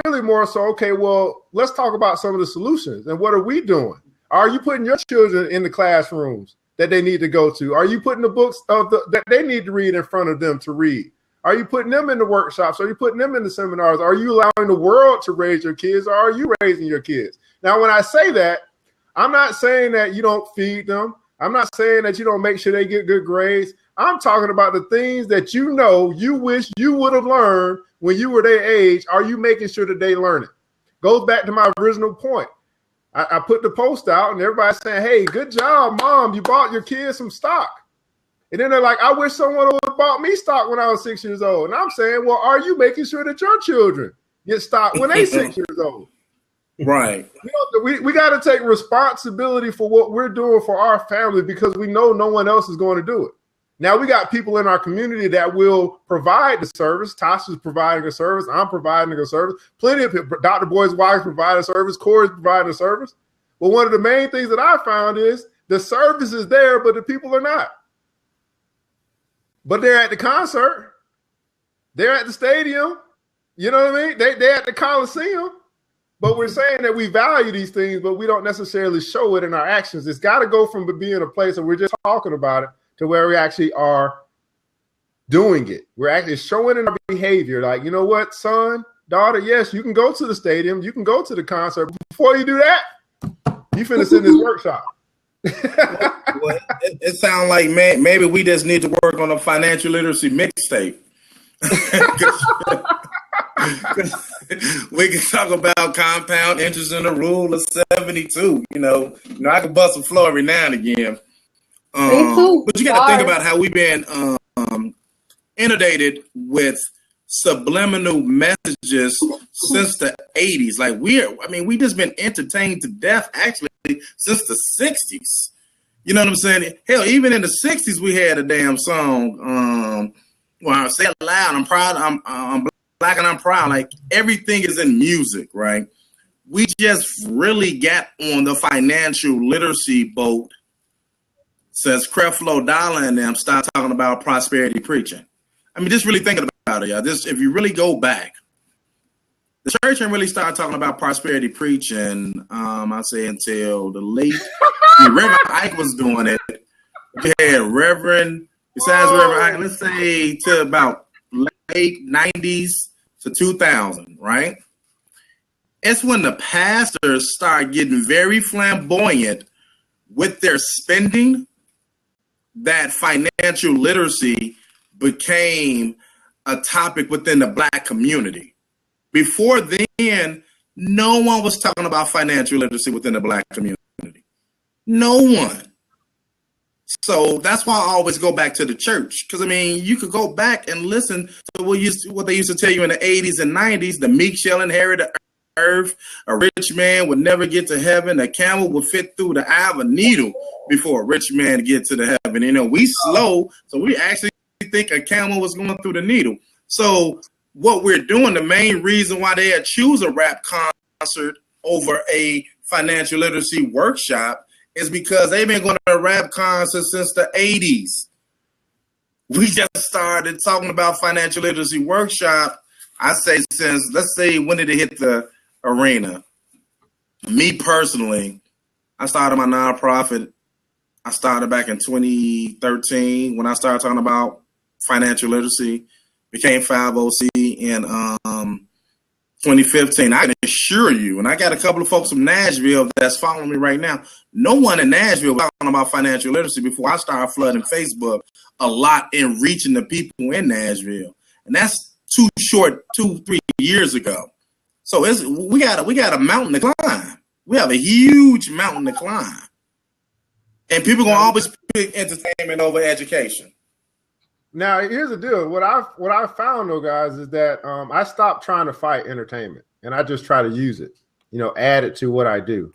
really more so, okay, well, let's talk about some of the solutions. And what are we doing? Are you putting your children in the classrooms that they need to go to? Are you putting the books that they need to read in front of them to read? Are you putting them in the workshops? Are you putting them in the seminars? Are you allowing the world to raise your kids, or are you raising your kids? Now, when I say that, I'm not saying that you don't feed them. I'm not saying that you don't make sure they get good grades. I'm talking about the things that you know you wish you would have learned when you were their age. Are you making sure that they learn it? Goes back to my original point. I put the post out and everybody's saying, hey, good job, Mom. You bought your kids some stock. And then they're like, I wish someone would have bought me stock when I was 6 years old. And I'm saying, well, are you making sure that your children get stock when they're 6 years old? Right. We got to take responsibility for what we're doing for our family, because we know no one else is going to do it. Now, we got people in our community that will provide the service. Tasha's providing a service. I'm providing a service. Plenty of people. Dr. Boyd's wife providing a service. Corey's providing a service. But one of the main things that I found is the service is there, but the people are not. But they're at the concert. They're at the stadium. You know what I mean? They're at the Coliseum. But we're saying that we value these things, but we don't necessarily show it in our actions. It's got to go from being a place that we're just talking about it to where we actually are doing it. We're actually showing in our behavior. Like, you know what, son, daughter, yes, you can go to the stadium. You can go to the concert. Before you do that, you finna sit in this workshop. Well, it sounds like maybe we just need to work on a financial literacy mixtape. We can talk about compound interest in the rule of 72. You know, I can bust a flow every now and again. But you got to think about how we've been inundated with subliminal messages since the 80s. Like we just been entertained to death actually since the 60s. You know what I'm saying? Hell, even in the 60s we had a damn song. Well, I say it loud. I'm proud. I'm black and I'm proud. Like, everything is in music, right? We just really got on the financial literacy boat since Creflo Dollar and them started talking about prosperity preaching. I mean, just really thinking about it, y'all. If you really go back, the church didn't really start talking about prosperity preaching, I say, until the late Reverend Ike was doing it. Yeah, besides Reverend Ike, let's say to about late 90s to 2000, right? It's when the pastors start getting very flamboyant with their spending that financial literacy became a topic within the Black community. Before then, no one was talking about financial literacy within the Black community. No one. So that's why I always go back to the church. Because, I mean, you could go back and listen to what they used to tell you in the 80s and 90s, the meek shall inherit the earth. A rich man would never get to heaven. A camel would fit through the eye of a needle before a rich man get to the heaven. You know, we slow, so we actually think a camel was going through the needle. So what we're doing, the main reason why they choose a rap concert over a financial literacy workshop is because they've been going to a rap concert since the 80s. We just started talking about financial literacy workshop, I say since, let's say, when did it hit the arena? Me personally, I started my nonprofit. I started back in 2013 when I started talking about financial literacy, became 5OC in 2015. I can assure you, and I got a couple of folks from Nashville that's following me right now. No one in Nashville was talking about financial literacy before I started flooding Facebook a lot and reaching the people in Nashville. And that's 2-3 years ago. So we got a mountain to climb. We have a huge mountain to climb. And people gonna always pick entertainment over education. Now, here's the deal. What I've found, though, guys, is that I stopped trying to fight entertainment, and I just try to use it, add it to what I do.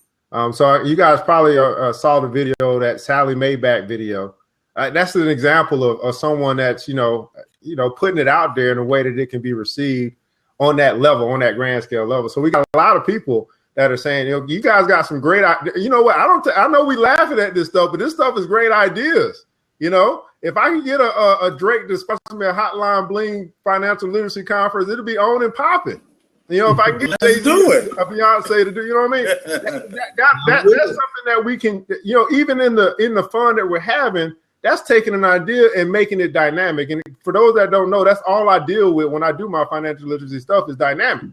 So you guys probably saw the video, that Sally Maybach video. That's an example of someone that's, putting it out there in a way that it can be received on that level, on that grand scale level. So we got a lot of people that are saying, you guys got some great, you know what? I know we laughing at this stuff, but this stuff is great ideas. If I can get a Drake to sponsor me a Hotline Bling financial literacy conference, it'll be on and popping. If I can get a Beyonce to do, you know what I mean? That's something that we can, even in the fun that we're having, that's taking an idea and making it dynamic. And for those that don't know, that's all I deal with when I do my financial literacy stuff is dynamic.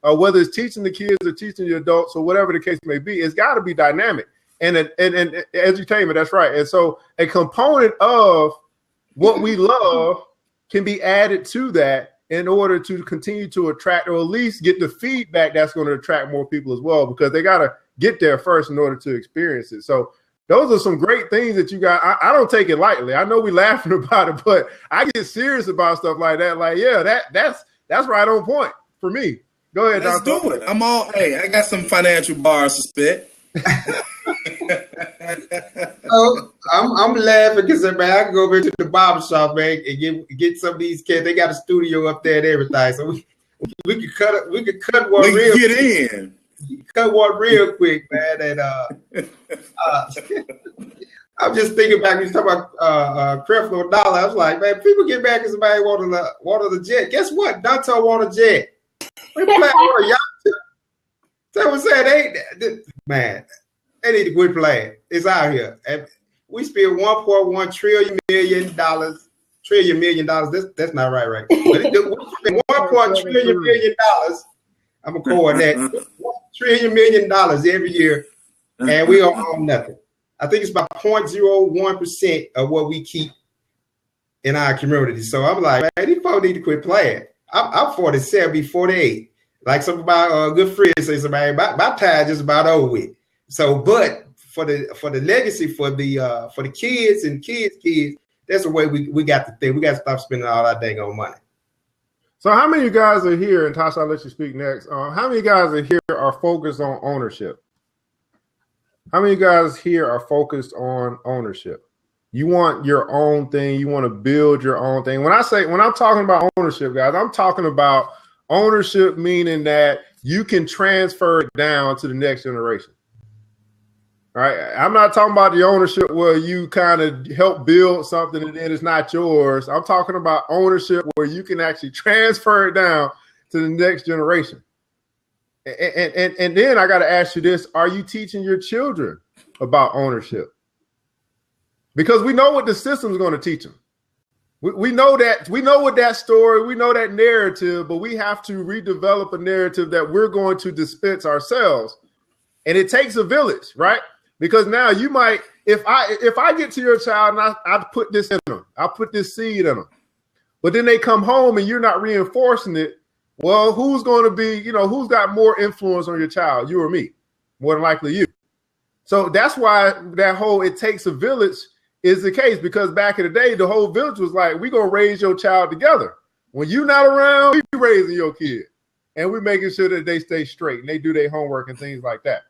Whether it's teaching the kids or teaching the adults or whatever the case may be, it's got to be dynamic. And edutainment, that's right. And so a component of what we love can be added to that in order to continue to attract, or at least get the feedback that's going to attract more people as well, because they got to get there first in order to experience it. So those are some great things that you got. I don't take it lightly. I know we're laughing about it, but I get serious about stuff like that. Like, yeah, that's right on point for me. Go ahead, Let's do it. I got some financial bars to spit. I'm laughing because, man, I can go over to the barber shop, man, and get some of these kids. They got a studio up there and everything, so we could cut it. We could cut one real. Get in. Cut one real quick, man. And I'm just thinking back. You talk about Creflo Dollar. I was like, man, people get back because somebody wanted the jet. Guess what? Dante wanted a jet. We play on a yacht. So I'm saying they need to quit playing. It's out here. And we spend $1.1 trillion million. That's not right. But we spend $1.1 trillion. I'm gonna call that $1 trillion million every year, and we don't own nothing. I think it's about 0.01% of what we keep in our community. So I'm like, man, these folks need to quit playing. I'm 47, be 48. Like some of my good friends say, somebody, my time just about over with. So, but for the legacy, for the kids and kids, that's the way we got to think. We got to stop spending all our dang on money. So how many of you guys are here, and Tasha, I'll let you speak next. How many of you guys are here are focused on ownership? How many of you guys here are focused on ownership? You want your own thing. You want to build your own thing. When I'm talking about ownership, guys, I'm talking about ownership, meaning that you can transfer it down to the next generation. All right. I'm not talking about the ownership where you kind of help build something and then it's not yours. I'm talking about ownership where you can actually transfer it down to the next generation. And then I got to ask you this: are you teaching your children about ownership? Because we know what the system is going to teach them. We know that, we know what that story, we know that narrative, but we have to redevelop a narrative that we're going to dispense ourselves. And it takes a village, right? Because now you might, if I get to your child and I put this in them, I put this seed in them, but then they come home and you're not reinforcing it. Well, who's going to be, who's got more influence on your child, you or me? More than likely you. So that's why that whole it takes a village is the case, because back in the day, the whole village was like, we're going to raise your child together. When you're not around, we raising your kid. and we're making sure that they stay straight and they do their homework and things like that.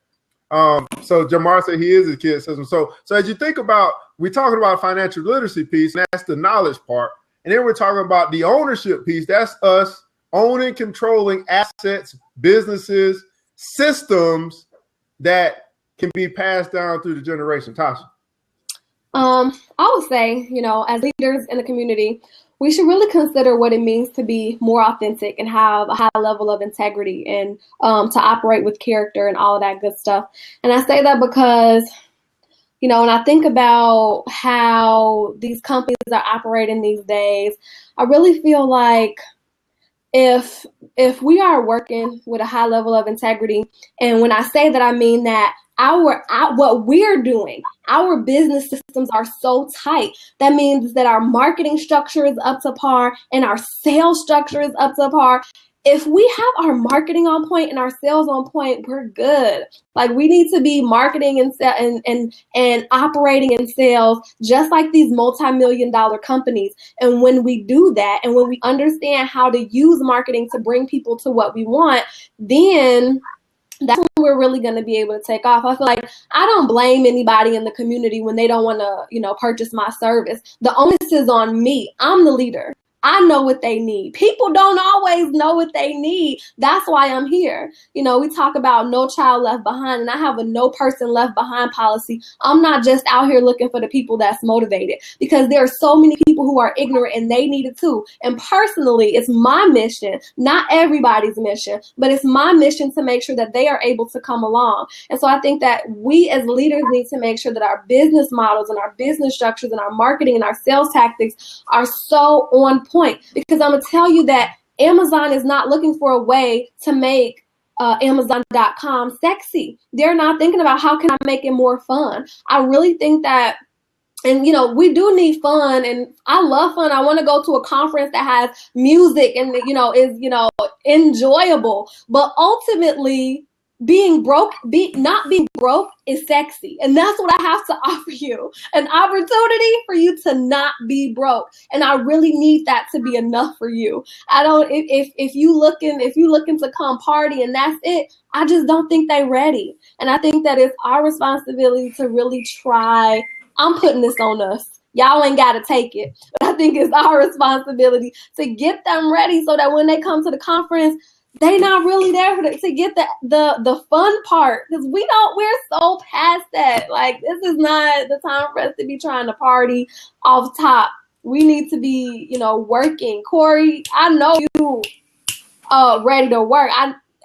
So Jamar said he is a kid system. So as you think about, we're talking about financial literacy piece, and that's the knowledge part. And then we're talking about the ownership piece. That's us owning, controlling assets, businesses, systems that can be passed down through the generation. Tasha. I would say, as leaders in the community, we should really consider what it means to be more authentic and have a high level of integrity and to operate with character and all of that good stuff. And I say that because, when I think about how these companies are operating these days, I really feel like if we are working with a high level of integrity, and when I say that, I mean that what we're doing, our business systems are so tight. That means that our marketing structure is up to par and our sales structure is up to par. If we have our marketing on point and our sales on point, we're good. Like, we need to be marketing and operating in sales just like these multi-million-dollar companies. And when we do that, and when we understand how to use marketing to bring people to what we want, then that's when we're really going to be able to take off. I feel like I don't blame anybody in the community when they don't want to, purchase my service. The onus is on me. I'm the leader. I know what they need. People don't always know what they need. That's why I'm here. We talk about no child left behind, and I have a no person left behind policy. I'm not just out here looking for the people that's motivated, because there are so many people who are ignorant and they need it too. And personally, it's my mission, not everybody's mission, but it's my mission to make sure that they are able to come along. And so I think that we as leaders need to make sure that our business models and our business structures and our marketing and our sales tactics are so on point, because I'm going to tell you that Amazon is not looking for a way to make Amazon.com sexy. They're not thinking about how can I make it more fun. I really think that, and we do need fun, and I love fun. I want to go to a conference that has music and is enjoyable. But ultimately, not being broke is sexy. And that's what I have to offer you. An opportunity for you to not be broke. And I really need that to be enough for you. If you looking to come party and that's it, I just don't think they're ready. And I think that it's our responsibility to really try. I'm putting this on us. Y'all ain't got to take it. But I think it's our responsibility to get them ready so that when they come to the conference, they not really there to get the fun part, because we're so past that. Like, this is not the time for us to be trying to party off top. We need to be, working. Corey, I know you ready to work.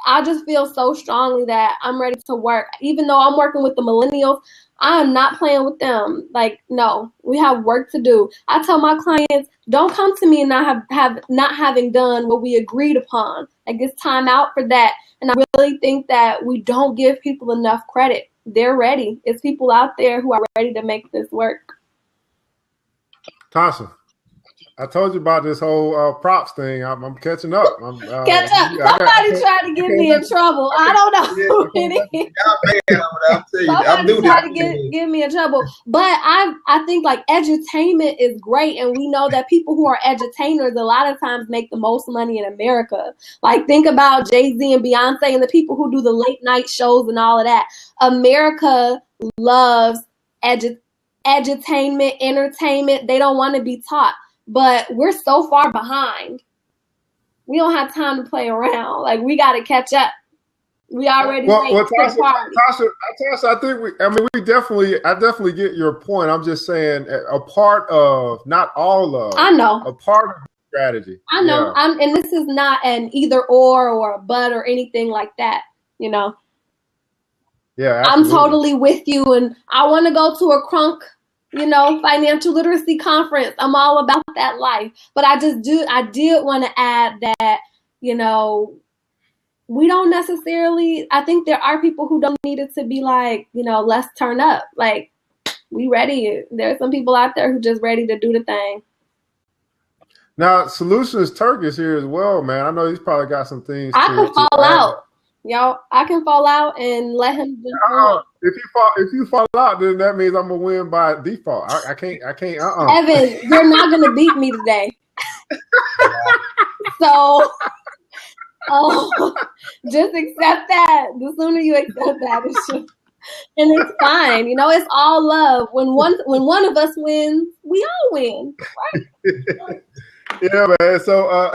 I just feel so strongly that I'm ready to work. Even though I'm working with the millennials, I am not playing with them. Like, no, we have work to do. I tell my clients, don't come to me and not having done what we agreed upon. Like, it's time out for that. And I really think that we don't give people enough credit. They're ready. It's people out there who are ready to make this work. Tasha, I told you about this whole props thing. I'm catching up. Catch up. Somebody tried to get me in trouble. I don't know who it is. Somebody tried to get me in trouble. But I think like edutainment is great. And we know that people who are edutators a lot of times make the most money in America. Like, think about Jay-Z and Beyonce and the people who do the late night shows and all of that. America loves edutainment, entertainment. They don't want to be taught. But we're so far behind. We don't have time to play around. Like, we got to catch up. We already Tasha, I think I definitely get your point. I'm just saying a part of, not all of. I know. A part of the strategy. I know. Yeah. And this is not an either or a but or anything like that. Yeah. Absolutely. I'm totally with you, and I want to go to a Crunk financial literacy conference. I'm all about that life. But I did want to add that, we don't necessarily, I think there are people who don't need it to be like, let's turn up. Like, we ready. There's some people out there who just ready to do the thing. Now, Solutions Turk is here as well, man. I know he's probably got some things. I can fall out. Y'all, I can fall out and let him do If you fall out, then that means I'm gonna win by default. I can't. Evan, you're not gonna beat me today. So Just accept that. The sooner you accept that, and it's fine. It's all love. When one of us wins, we all win, right? Yeah, man. So,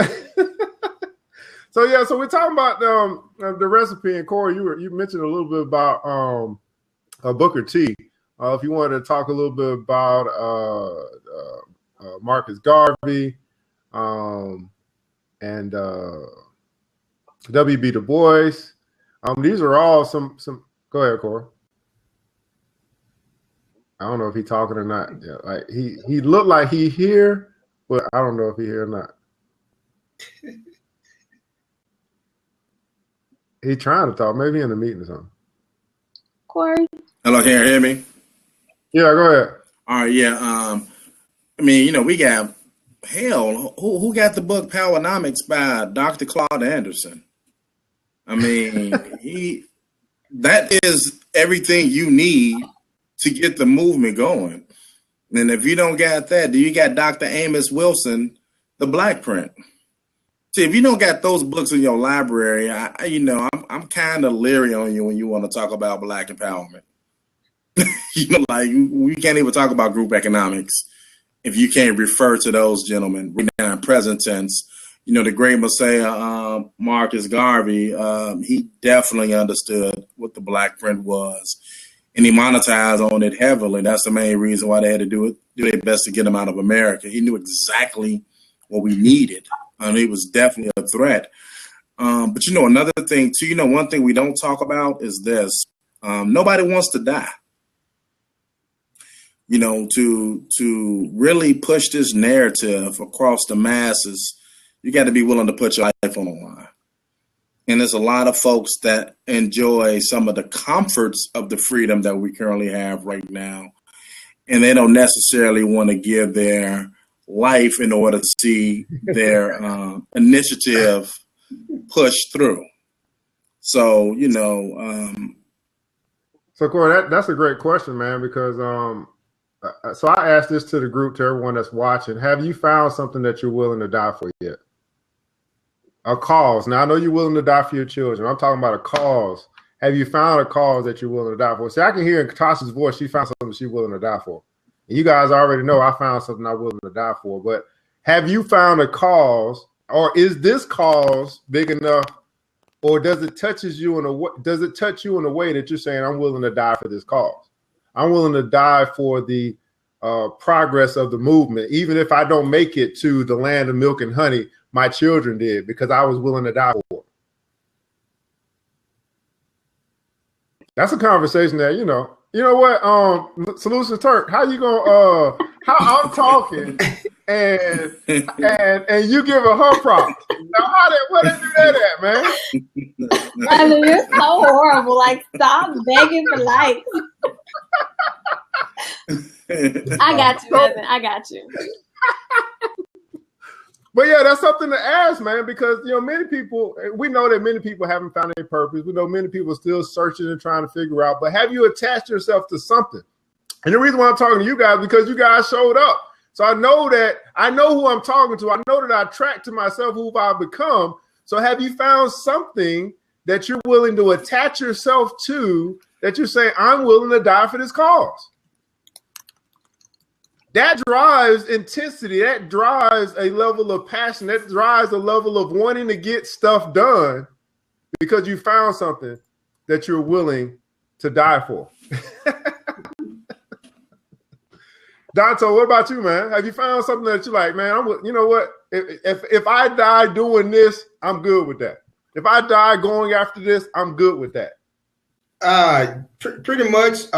so we're talking about the recipe. And Corey, you mentioned a little bit about Booker T. If you wanted to talk a little bit about Marcus Garvey and W.B. Du Bois, these are all some. Go ahead, Corey. I don't know if he's talking or not. Yeah, like he looked like he here, but I don't know if he here or not. He trying to talk. Maybe in a meeting or something. Corey. Hello, can you hear me? Yeah, go ahead. All right, yeah. I mean, we got who got the book Powernomics by Dr. Claude Anderson? I mean, that is everything you need to get the movement going. And if you don't got that, do you got Dr. Amos Wilson, The Black Print? See, if you don't got those books in your library, I'm kind of leery on you when you want to talk about Black empowerment. Like we can't even talk about group economics if you can't refer to those gentlemen right now in present tense. The great Messiah, Marcus Garvey, he definitely understood what the Black Print was, and he monetized on it heavily. That's the main reason why they had to do their best to get him out of America. He knew exactly what we needed. It was definitely a threat. But another thing too, one thing we don't talk about is this. Nobody wants to die. To really push this narrative across the masses, you got to be willing to put your life on the line. And there's a lot of folks that enjoy some of the comforts of the freedom that we currently have right now. And they don't necessarily want to give their life in order to see their initiative pushed through. So, So Corey, that's a great question, man, because so I asked this to the group, to everyone that's watching. Have you found something that you're willing to die for yet? A cause. Now, I know you're willing to die for your children. I'm talking about a cause. Have you found a cause that you're willing to die for? See, I can hear in Tasha's voice, she found something she's willing to die for. And you guys already know I found something I'm willing to die for. But have you found a cause, or is this cause big enough, or does it touch you in a way that you're saying, I'm willing to die for this cause? I'm willing to die for the progress of the movement. Even if I don't make it to the land of milk and honey, my children did, because I was willing to die for it. That's a conversation that, you know what, Solution Turk, how you gonna how I'm talking and you giving her props. Now where they do that at, man? I mean, you're so horrible. Like, stop begging for likes. I got you, Evan. I got you. But yeah, that's something to ask, man, because many people, we know that many people haven't found their purpose. We know many people are still searching and trying to figure out. But have you attached yourself to something? And the reason why I'm talking to you guys, because you guys showed up. So I know who I'm talking to. I know that I track to myself who I've become. So have you found something that you're willing to attach yourself to, that you're saying, I'm willing to die for this cause? That drives intensity. That drives a level of passion. That drives a level of wanting to get stuff done because you found something that you're willing to die for. Dante, what about you, man? Have you found something that you're like, man, you know what? If I die doing this, I'm good with that. If I die going after this, I'm good with that. Pretty much.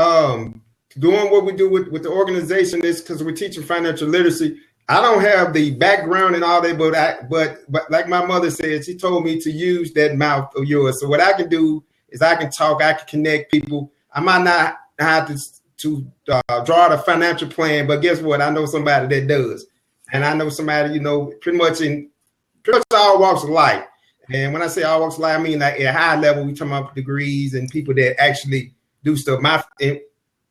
Doing what we do with the organization is because we're teaching financial literacy. I don't have the background and all that, but like my mother said, she told me to use that mouth of yours. So what I can do is I can talk, I can connect people. I might not have to draw the financial plan, but guess what? I know somebody that does, and I know somebody pretty much all walks of life. And when I say all walks of life, I mean like at a high level, we talking about degrees and people that actually do stuff. My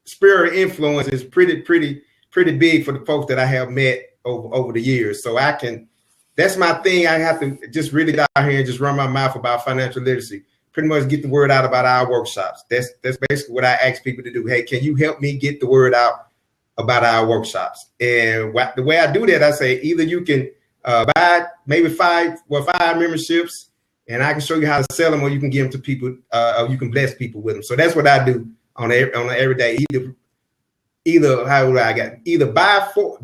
sphere of influence is pretty big for the folks that I have met over the years. So I can that's my thing. I have to just really go out here and just run my mouth about financial literacy. Pretty much get the word out about our workshops. That's basically what I ask people to do. Hey, can you help me get the word out about our workshops? And the way I do that, I say either you can buy maybe five memberships, and I can show you how to sell them, or you can give them to people, or you can bless people with them. So that's what I do on an everyday. Either how would I got either buy four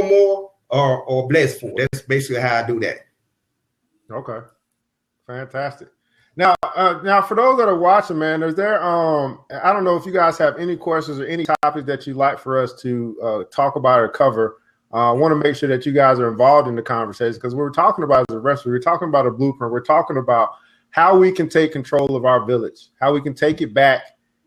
more or bless four. That's basically how I do that. Okay, fantastic. Now, for those that are watching, man, is there? I don't know if you guys have any questions or any topics that you'd like for us to talk about or cover. I want to make sure that you guys are involved in the conversation, because we're talking about as a wrestler, we're talking about a blueprint. We're talking about how we can take control of our village, how we can take it back,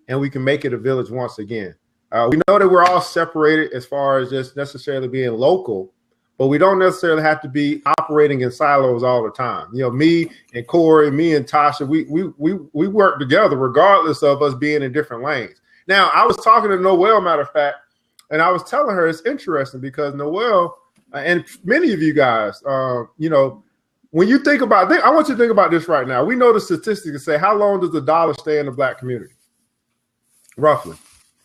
and we can make it a village once again. We know that we're all separated as far as just necessarily being local, but we don't necessarily have to be operating in silos all the time. You know, me and Corey, me and Tasha, we work together regardless of us being in different lanes. Now, I was talking to Noelle, matter of fact, and I was telling her it's interesting because Noelle and many of you guys, you know, when you think about, I want you to think about this right now. We know the statistics that say how long does the dollar stay in the Black community? Roughly.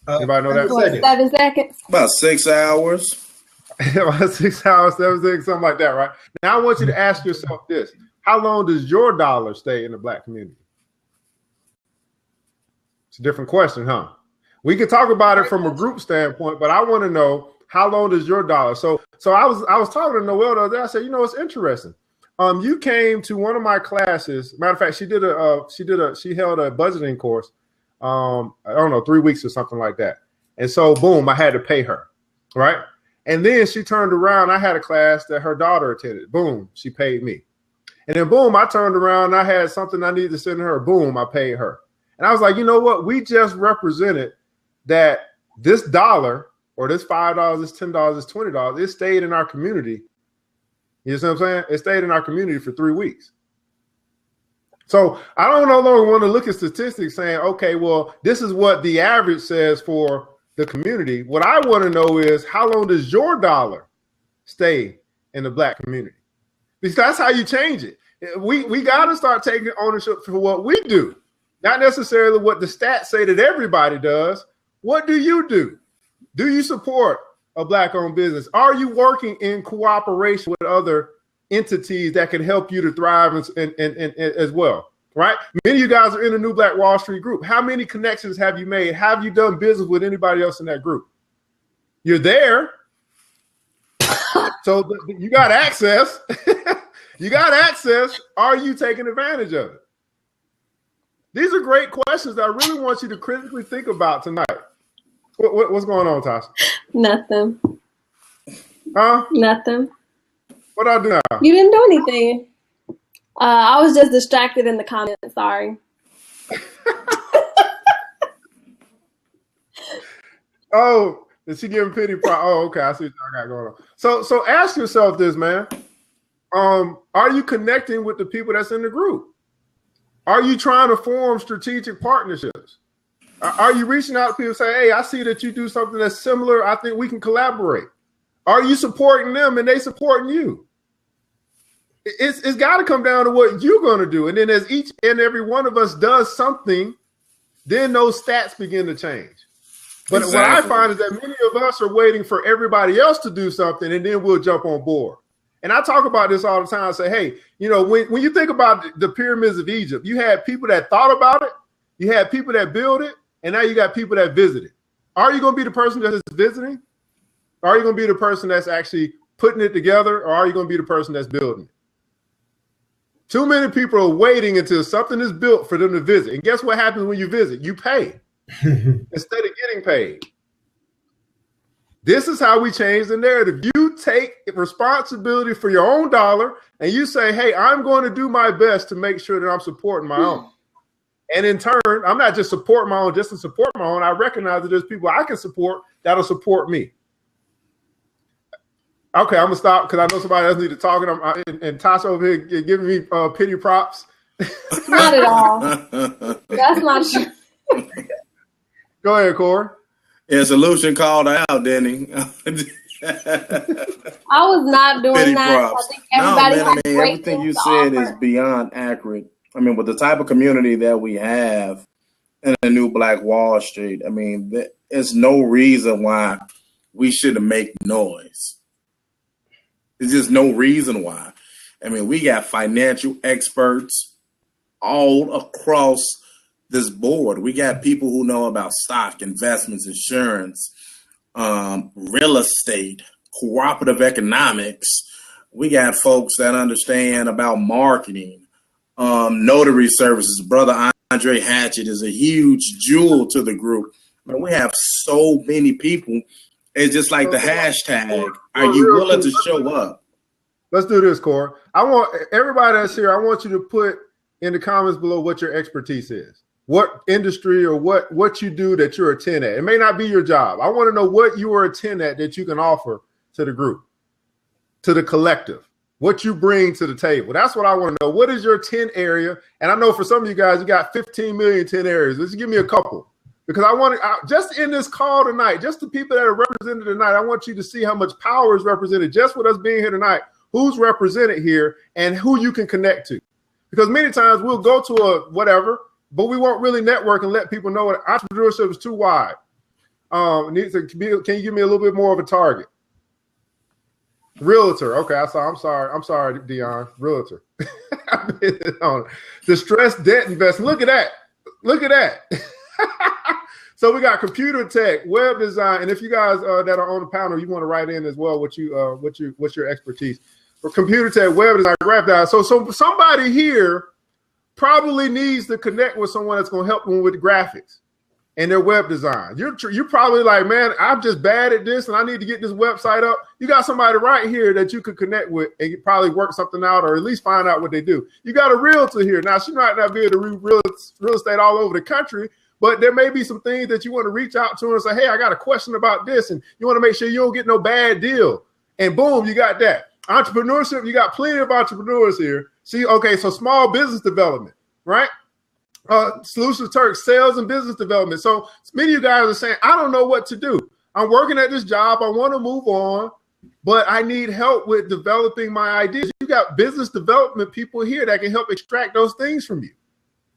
Anybody know that? 7 seconds. About 6 hours. 6 hours, 7 seconds, something like that, right? Now I want you to ask yourself this. How long does your dollar stay in the Black community? It's a different question, huh? We can talk about it from a group standpoint, but I want to know, how long does your dollar? So I was talking to Noelle the other day. I said, you know, it's interesting. You came to one of my classes. Matter of fact, she held a budgeting course. I don't know, 3 weeks or something like that. And so, boom, I had to pay her, right? And then she turned around. I had a class that her daughter attended. Boom, she paid me. And then, boom, I turned around. I had something I needed to send her. Boom, I paid her. And I was like, you know what? We just represented that this dollar or this $5, this $10, this $20, it stayed in our community. You see what I'm saying? It stayed in our community for 3 weeks. So I don't no longer want to look at statistics saying, okay, well, this is what the average says for the community. What I want to know is, how long does your dollar stay in the Black community? Because that's how you change it. We got to start taking ownership for what we do, not necessarily what the stats say that everybody does. What do you do? Do you support a Black-owned business? Are you working in cooperation with other entities that can help you to thrive and as well, right? Many of you guys are in the New Black Wall Street group. How many connections have you made? Have you done business with anybody else in that group? You're there. So you got access. You got access. Are you taking advantage of it? These are great questions that I really want you to critically think about tonight. What's going on, Tasha? Nothing. Huh? Nothing. What I do now? You didn't do anything. I was just distracted in the comments. Sorry. Oh, is she giving pity? Oh, okay. I see what I got going on. So ask yourself this, man. Are you connecting with the people that's in the group? Are you trying to form strategic partnerships? Are you reaching out to people and saying, hey, I see that you do something that's similar. I think we can collaborate. Are you supporting them and they supporting you? It's got to come down to what you're going to do. And then as each and every one of us does something, then those stats begin to change. But What I find is that many of us are waiting for everybody else to do something, and then we'll jump on board. And I talk about this all the time. I say, hey, you know, when you think about the pyramids of Egypt, you had people that thought about it, you had people that built it, and now you got people that visited. Are you going to be the person that is visiting? Are you going to be the person that's actually putting it together, or are you going to be the person that's building it? Too many people are waiting until something is built for them to visit. And guess what happens when you visit? You pay instead of getting paid. This is how we change the narrative. You take responsibility for your own dollar and you say, hey, I'm going to do my best to make sure that I'm supporting my own. And in turn, I'm not just supporting my own just to support my own. I recognize that there's people I can support that'll support me. Okay, I'm gonna stop because I know somebody else needs to talk, and Tasha over here giving me pity props. Not at all. That's not true. Go ahead, Corey. Yeah, solution called out, didn't he? I was not doing Pity that. props. I think everybody No, man, has I mean, great everything things you to said offer. is beyond accurate. I mean, with the type of community that we have in the new Black Wall Street, I mean, there's no reason why we shouldn't make noise. There's just no reason why. I mean, we got financial experts all across this board. We got people who know about stock, investments, insurance, real estate, cooperative economics. We got folks that understand about marketing, notary services. Brother Andre Hatchett is a huge jewel to the group. But we have so many people. It's just like the hashtag. Are you willing to show up? Let's do this, Corey. I want everybody that's here, I want you to put in the comments below what your expertise is. What industry or what you do that you're a 10 at. It may not be your job. I want to know what you are a 10 at that you can offer to the group, to the collective, what you bring to the table. That's what I want to know. What is your 10 area? And I know for some of you guys, you got 15 million 10 areas. Let's give me a couple. Because I want to, just in this call tonight, just the people that are represented tonight, I want you to see how much power is represented just with us being here tonight. Who's represented here and who you can connect to. Because many times we'll go to a whatever, but we won't really network and let people know that entrepreneurship is too wide. Can you give me a little bit more of a target? Realtor. Okay, I'm sorry, Dion. Realtor. Distressed debt investment. Look at that. So we got computer tech, web design, and if you guys that are on the panel, you want to write in as well what's your expertise. For computer tech, web design, graphic design. So somebody here probably needs to connect with someone that's going to help them with graphics and their web design. You're probably like, man, I'm just bad at this and I need to get this website up. You got somebody right here that you could connect with and you probably work something out or at least find out what they do. You got a realtor here. Now, she might not be able to real estate all over the country, but there may be some things that you want to reach out to her and say, hey, I got a question about this. And you want to make sure you don't get no bad deal. And boom, you got that. Entrepreneurship, you got plenty of entrepreneurs here. See, okay, so small business development, right? Solutions Turk, sales and business development. So many of you guys are saying, I don't know what to do. I'm working at this job. I want to move on, but I need help with developing my ideas. You got business development people here that can help extract those things from you.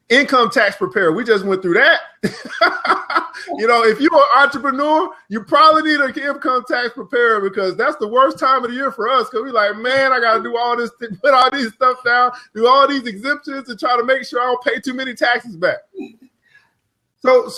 Income tax preparer. We just went through that. If you're an entrepreneur, you probably need an income tax preparer because that's the worst time of the year for us. Because we're like, man, I got to do all this, put all these stuff down, do all these exemptions and try to make sure I don't pay too many taxes back. So that's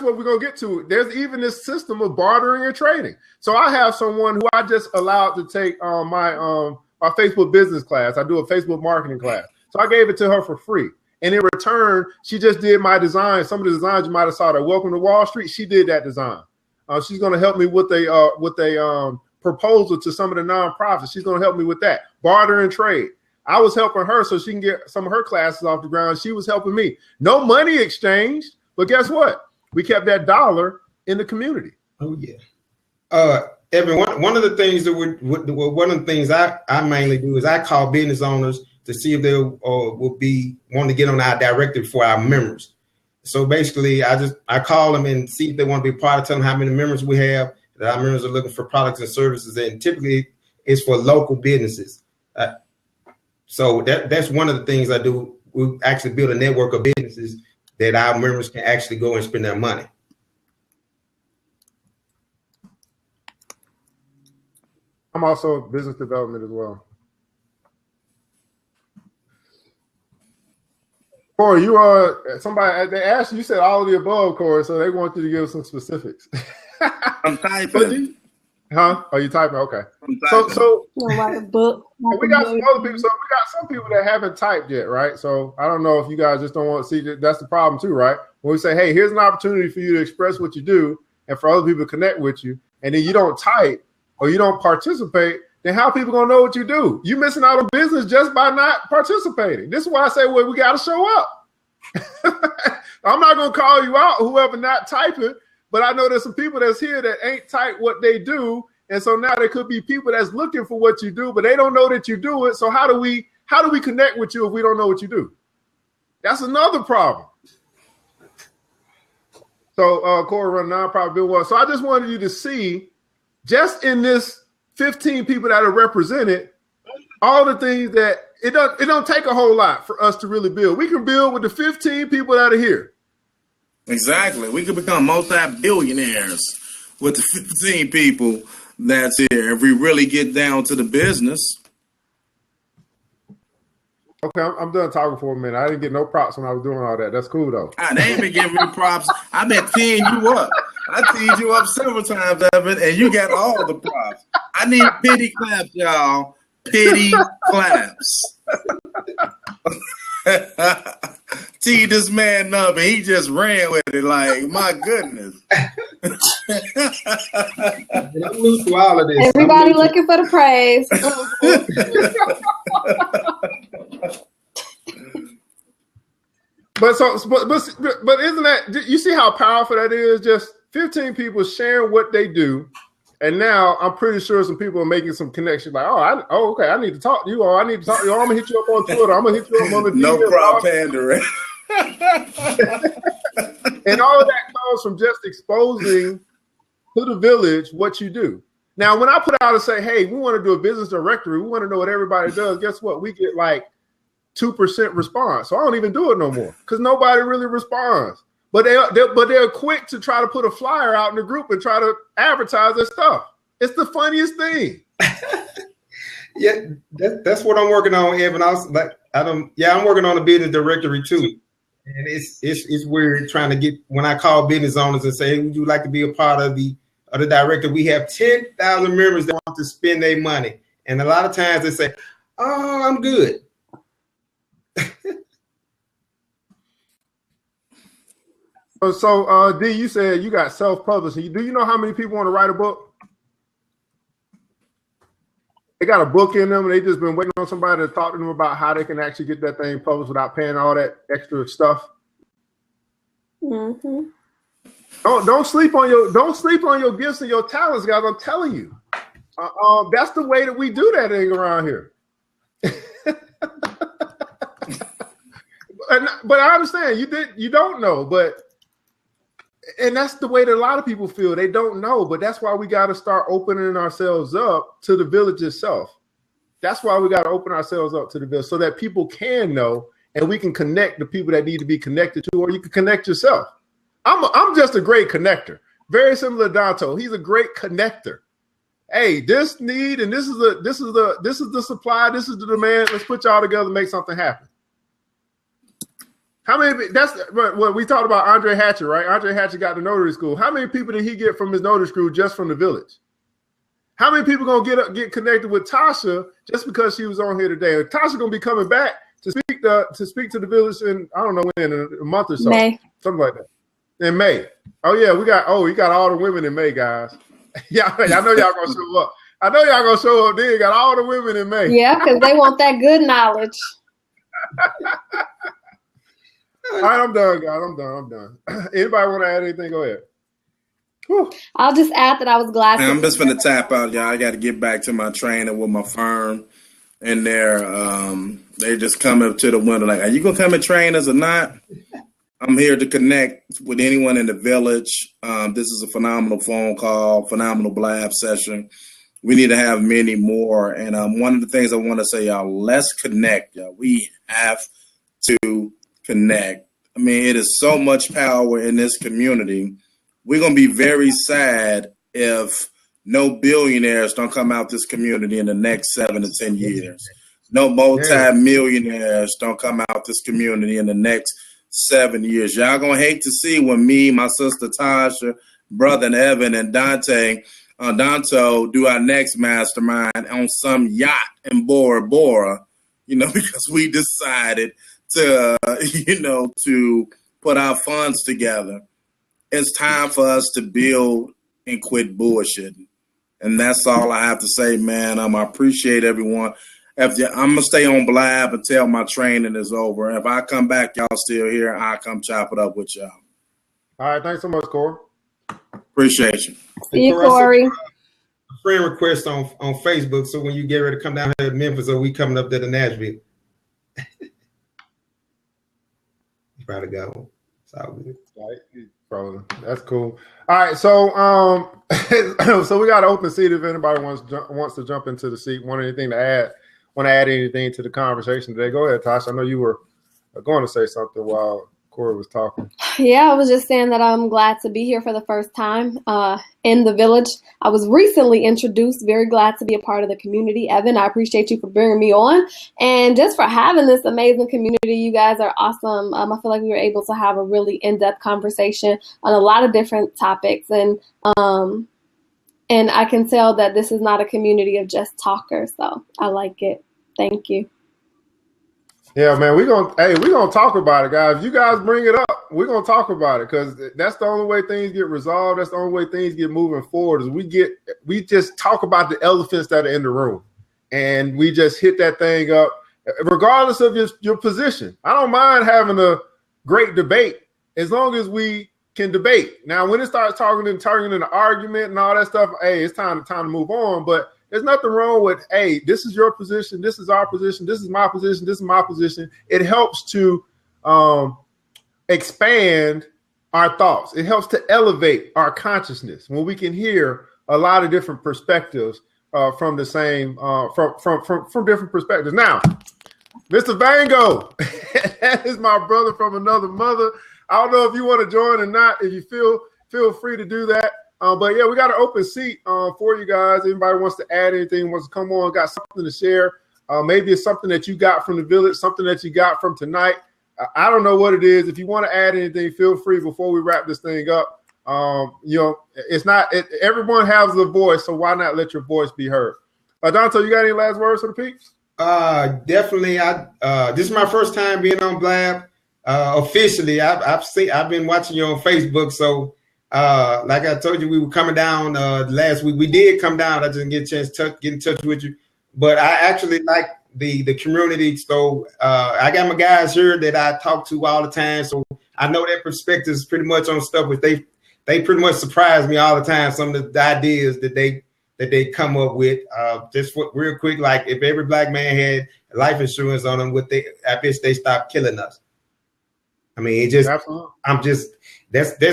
what we're going to get to. There's even this system of bartering and trading. So I have someone who I just allowed to take my Facebook business class. I do a Facebook marketing class. So I gave it to her for free. And in return, she just did my design. Some of the designs you might have saw that Welcome to Wall Street, she did that design. She's going to help me with a proposal to some of the nonprofits. She's going to help me with that. Barter and trade. I was helping her so she can get some of her classes off the ground. She was helping me. No money exchanged, but guess what? We kept that dollar in the community. Oh, yeah. Evan, one of the things one of the things I mainly do is I call business owners to see if they will be wanting to get on our directory for our members. So basically, I call them and see if they want to be part of, tell them how many members we have, that our members are looking for products and services, and typically it's for local businesses. So that's one of the things I do. We actually build a network of businesses that our members can actually go and spend their money. I'm also business development as well. Corey, you are somebody. They asked you said all of the above, Corey, so they want you to give some specifics. I'm typing. Huh? Are you typing? Okay. So write a book. We got some other people. So we got some people that haven't typed yet, right? So I don't know if you guys just don't want to see. That's the problem too, right? When we say, hey, here's an opportunity for you to express what you do, and for other people to connect with you, and then you don't type or you don't participate, then how are people gonna know what you do? You missing out on business just by not participating. This is why I say, well, we got to show up. I'm not gonna call you out, whoever not typing, but I know there's some people that's here that ain't type what they do, and so now there could be people that's looking for what you do, but they don't know that you do it. So how do we connect with you if we don't know what you do? That's another problem. So Corey run nonprofit Bill Walsh. So I just wanted you to see, just in this 15 people that are represented, all the things that it don't take a whole lot for us to really build. We can build with the 15 people that are here. Exactly. We could become multi-billionaires with the 15 people that's here if we really get down to the business. Okay, I'm done talking for a minute. I didn't get no props when I was doing all that. That's cool though. They ain't been giving me props. I've been teeing you up. I teed you up several times, Evan, and you got all the props. I need pity claps, y'all. Pity claps. Teed this man up, and he just ran with it. Like, my goodness. I'm new to all of this. Everybody looking for the praise. But isn't that, you see how powerful that is? Just 15 people sharing what they do, and now I'm pretty sure some people are making some connections. Like, okay, I need to talk to you, or I need to talk to you. Or I'm gonna hit you up on Twitter. I'm gonna hit you up on the No DM, prop pandering. and all of that comes from just exposing to the village what you do. Now, when I put out and say, "Hey, we want to do a business directory. We want to know what everybody does," guess what? We get like 2% response. So I don't even do it no more because nobody really responds. But they're quick to try to put a flyer out in the group and try to advertise their stuff. It's the funniest thing. Yeah, that's what I'm working on, Evan. I'm working on a business directory too. And it's weird trying to get, when I call business owners and say, hey, would you like to be a part of the directory? We have 10,000 members that want to spend their money. And a lot of times they say, oh, I'm good. So, D, you said you got self-publishing. Do you know how many people want to write a book? They got a book in them, and they just been waiting on somebody to talk to them about how they can actually get that thing published without paying all that extra stuff. Mm-hmm. Don't sleep on your gifts and your talents, guys. I'm telling you, that's the way that we do that thing around here. But I understand you don't know, and that's the way that a lot of people feel. They don't know, but that's why we got to start opening ourselves up to the village itself. That's why we got to open ourselves up to the village so that people can know, and we can connect the people that need to be connected to, or you can connect yourself. I'm just a great connector. Very similar to Danto. He's a great connector. Hey, this need and this is the supply. This is the demand. Let's put y'all together and make something happen. How many? That's what we talked about. Andre Hatcher, right? Andre Hatcher got the notary school. How many people did he get from his notary school just from the village? How many people gonna get connected with Tasha just because she was on here today? Tasha gonna be coming back to speak to the village in, I don't know when, in a month or so, May. Something like that. In May. Oh yeah, we got all the women in May, guys. Yeah, I know y'all gonna show up. I know y'all gonna show up there. Got all the women in May. Yeah, because they want that good knowledge. All right, I'm done, guys. I'm done. Anybody want to add anything? Go ahead. Whew. I'll just add that I was glad. I'm just gonna tap out, y'all. I got to get back to my training with my firm, and they just come up to the window like, "Are you gonna come and train us or not?" I'm here to connect with anyone in the village. This is a phenomenal phone call, phenomenal blab session. We need to have many more. And one of the things I want to say, y'all, let's connect, y'all. We have to connect. I mean, it is so much power in this community. We're going to be very sad if no billionaires don't come out this community in the next 7 to 10 years. No multi-millionaires don't come out this community in the next 7 years. Y'all going to hate to see when me, my sister Tasha, brother Evan, and Danto do our next mastermind on some yacht in Bora Bora, because we decided to put our funds together. It's time for us to build and quit bullshitting. And that's all I have to say, man. I appreciate everyone. I'm going to stay on Blab until my training is over. If I come back, y'all still here, I'll come chop it up with y'all. All right. Thanks so much, Corey. Appreciate you. See you, Corey. A friend request on Facebook, so when you get ready to come down here to Memphis, or we coming up there to Nashville. You probably got one. It's all good. Right. Frozen. That's cool. All right, so so we got an open seat if anybody wants to jump into the seat. Want to add anything to the conversation today? Go ahead, Tasha. I know you were going to say something while Corey was talking. Yeah, I was just saying that I'm glad to be here for the first time in the village. I was recently introduced, very glad to be a part of the community. Evan, I appreciate you for bringing me on and just for having this amazing community. You guys are awesome. I feel like we were able to have a really in-depth conversation on a lot of different topics. And I can tell that this is not a community of just talkers, so I like it. Thank you. Yeah, man, we're gonna talk about it, guys. If you guys bring it up, we're gonna talk about it because that's the only way things get resolved. That's the only way things get moving forward. Is we just talk about the elephants that are in the room, and we just hit that thing up, regardless of your position. I don't mind having a great debate as long as we can debate. Now, when it starts turning into an argument and all that stuff, hey, it's time to move on. But there's nothing wrong with, hey, this is your position, this is our position, this is my position, this is my position. It helps to expand our thoughts. It helps to elevate our consciousness when we can hear a lot of different perspectives from the same from different perspectives. Now, Mr. Vango, that is my brother from another mother. I don't know if you want to join or not. If you feel free to do that. But yeah, we got an open seat for you guys. Anybody wants to add anything, wants to come on, got something to share. Maybe it's something that you got from the village, something that you got from tonight. I don't know what it is. If you want to add anything, feel free before we wrap this thing up. Everyone has a voice, so why not let your voice be heard? Dante, you got any last words for the peeps? Definitely. This is my first time being on Blab officially. I've been watching you on Facebook, so. Like I told you, we were coming down last week. We did come down. I just didn't get a chance to get in touch with you. But I actually like the community. So I got my guys here that I talk to all the time. So I know their perspectives pretty much on stuff, but they pretty much surprise me all the time. Some of the ideas that they come up with. Just real quick, like if every black man had life insurance on them, I bet they stop killing us. I mean, that's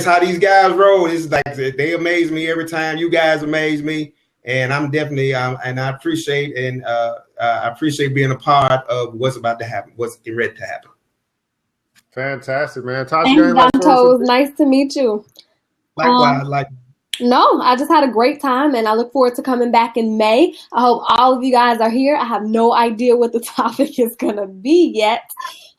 how these guys roll. It's like they amaze me every time. You guys amaze me, and I'm definitely and I appreciate being a part of what's about to happen, what's getting ready to happen. Fantastic, man. Thanks, Dantos. Nice to meet you. Likewise, No, I just had a great time, and I look forward to coming back in May. I hope all of you guys are here. I have no idea what the topic is going to be yet,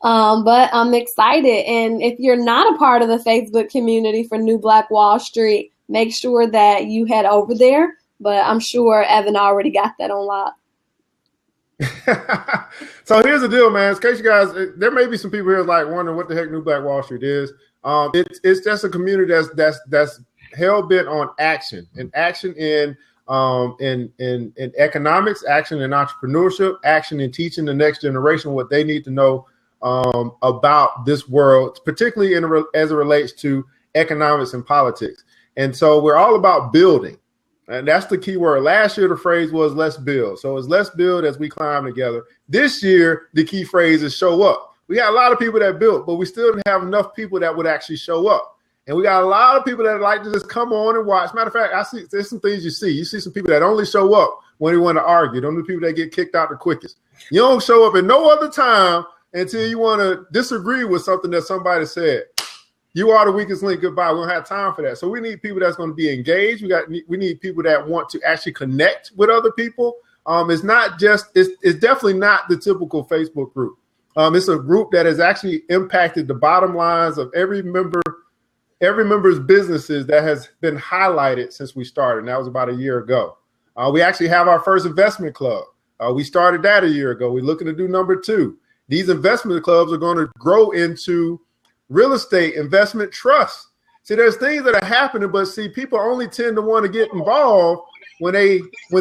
but I'm excited. And if you're not a part of the Facebook community for New Black Wall Street, make sure that you head over there. But I'm sure Evan already got that on lock. So here's the deal, man. In case you guys, there may be some people here like wondering what the heck New Black Wall Street is. It's just a community that's hell bent on action, and action in economics, action in entrepreneurship, action in teaching the next generation what they need to know about this world, particularly as it relates to economics and politics. And so we're all about building. And that's the key word. Last year, the phrase was let's build. So it's let's build as we climb together. This year, the key phrase is show up. We got a lot of people that built, but we still didn't have enough people that would actually show up. And we got a lot of people that like to just come on and watch. Matter of fact, I see there's some things you see. You see some people that only show up when they want to argue. Those are the people that get kicked out the quickest. You don't show up at no other time until you want to disagree with something that somebody said. You are the weakest link. Goodbye. We don't have time for that. So we need people that's going to be engaged. We need people that want to actually connect with other people. It's definitely not the typical Facebook group. It's a group that has actually impacted the bottom lines of every member's businesses that has been highlighted since we started. And that was about a year ago. We actually have our first investment club. We started that a year ago. We're looking to do number 2. These investment clubs are going to grow into real estate investment trusts. See, there's things that are happening, but see, people only tend to want to get involved when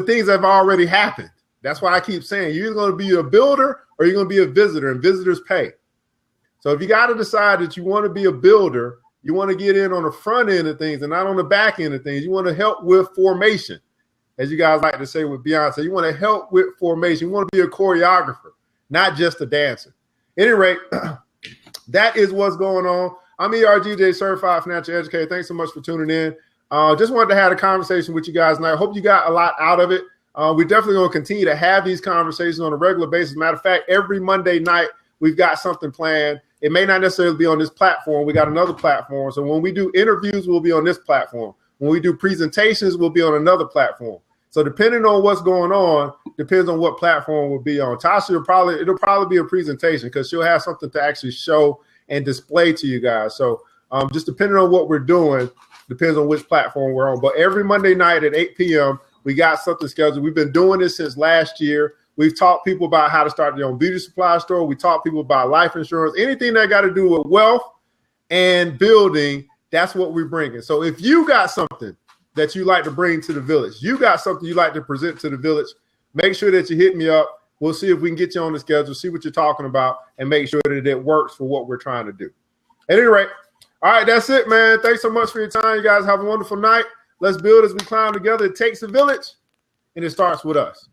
things have already happened. That's why I keep saying you're either going to be a builder or you're going to be a visitor, and visitors pay. So if you got to decide that you want to be a builder, you want to get in on the front end of things and not on the back end of things. You want to help with formation, as you guys like to say with Beyonce. You want to help with formation. You want to be a choreographer, not just a dancer. At any rate, that is what's going on. I'm ERGJ, Certified Financial Educator. Thanks so much for tuning in. Just wanted to have a conversation with you guys tonight. I hope you got a lot out of it. We're definitely going to continue to have these conversations on a regular basis. Matter of fact, every Monday night, we've got something planned. It may not necessarily be on this platform. We got another platform. So when we do interviews, we'll be on this platform. When we do presentations, we'll be on another platform. So depending on what's going on, depends on what platform we'll be on. Tasha it'll probably be a presentation because she'll have something to actually show and display to you guys. So just depending on what we're doing, depends on which platform we're on. But every Monday night at 8 p.m., we got something scheduled. We've been doing this since last year. We've taught people about how to start their own beauty supply store. We taught people about life insurance, anything that got to do with wealth and building. That's what we're bringing. So if you got something that you like to bring to the village, you got something you like to present to the village, make sure that you hit me up. We'll see if we can get you on the schedule, see what you're talking about, and make sure that it works for what we're trying to do. At any rate, all right, that's it, man. Thanks so much for your time. You guys have a wonderful night. Let's build as we climb together. It takes a village, and it starts with us.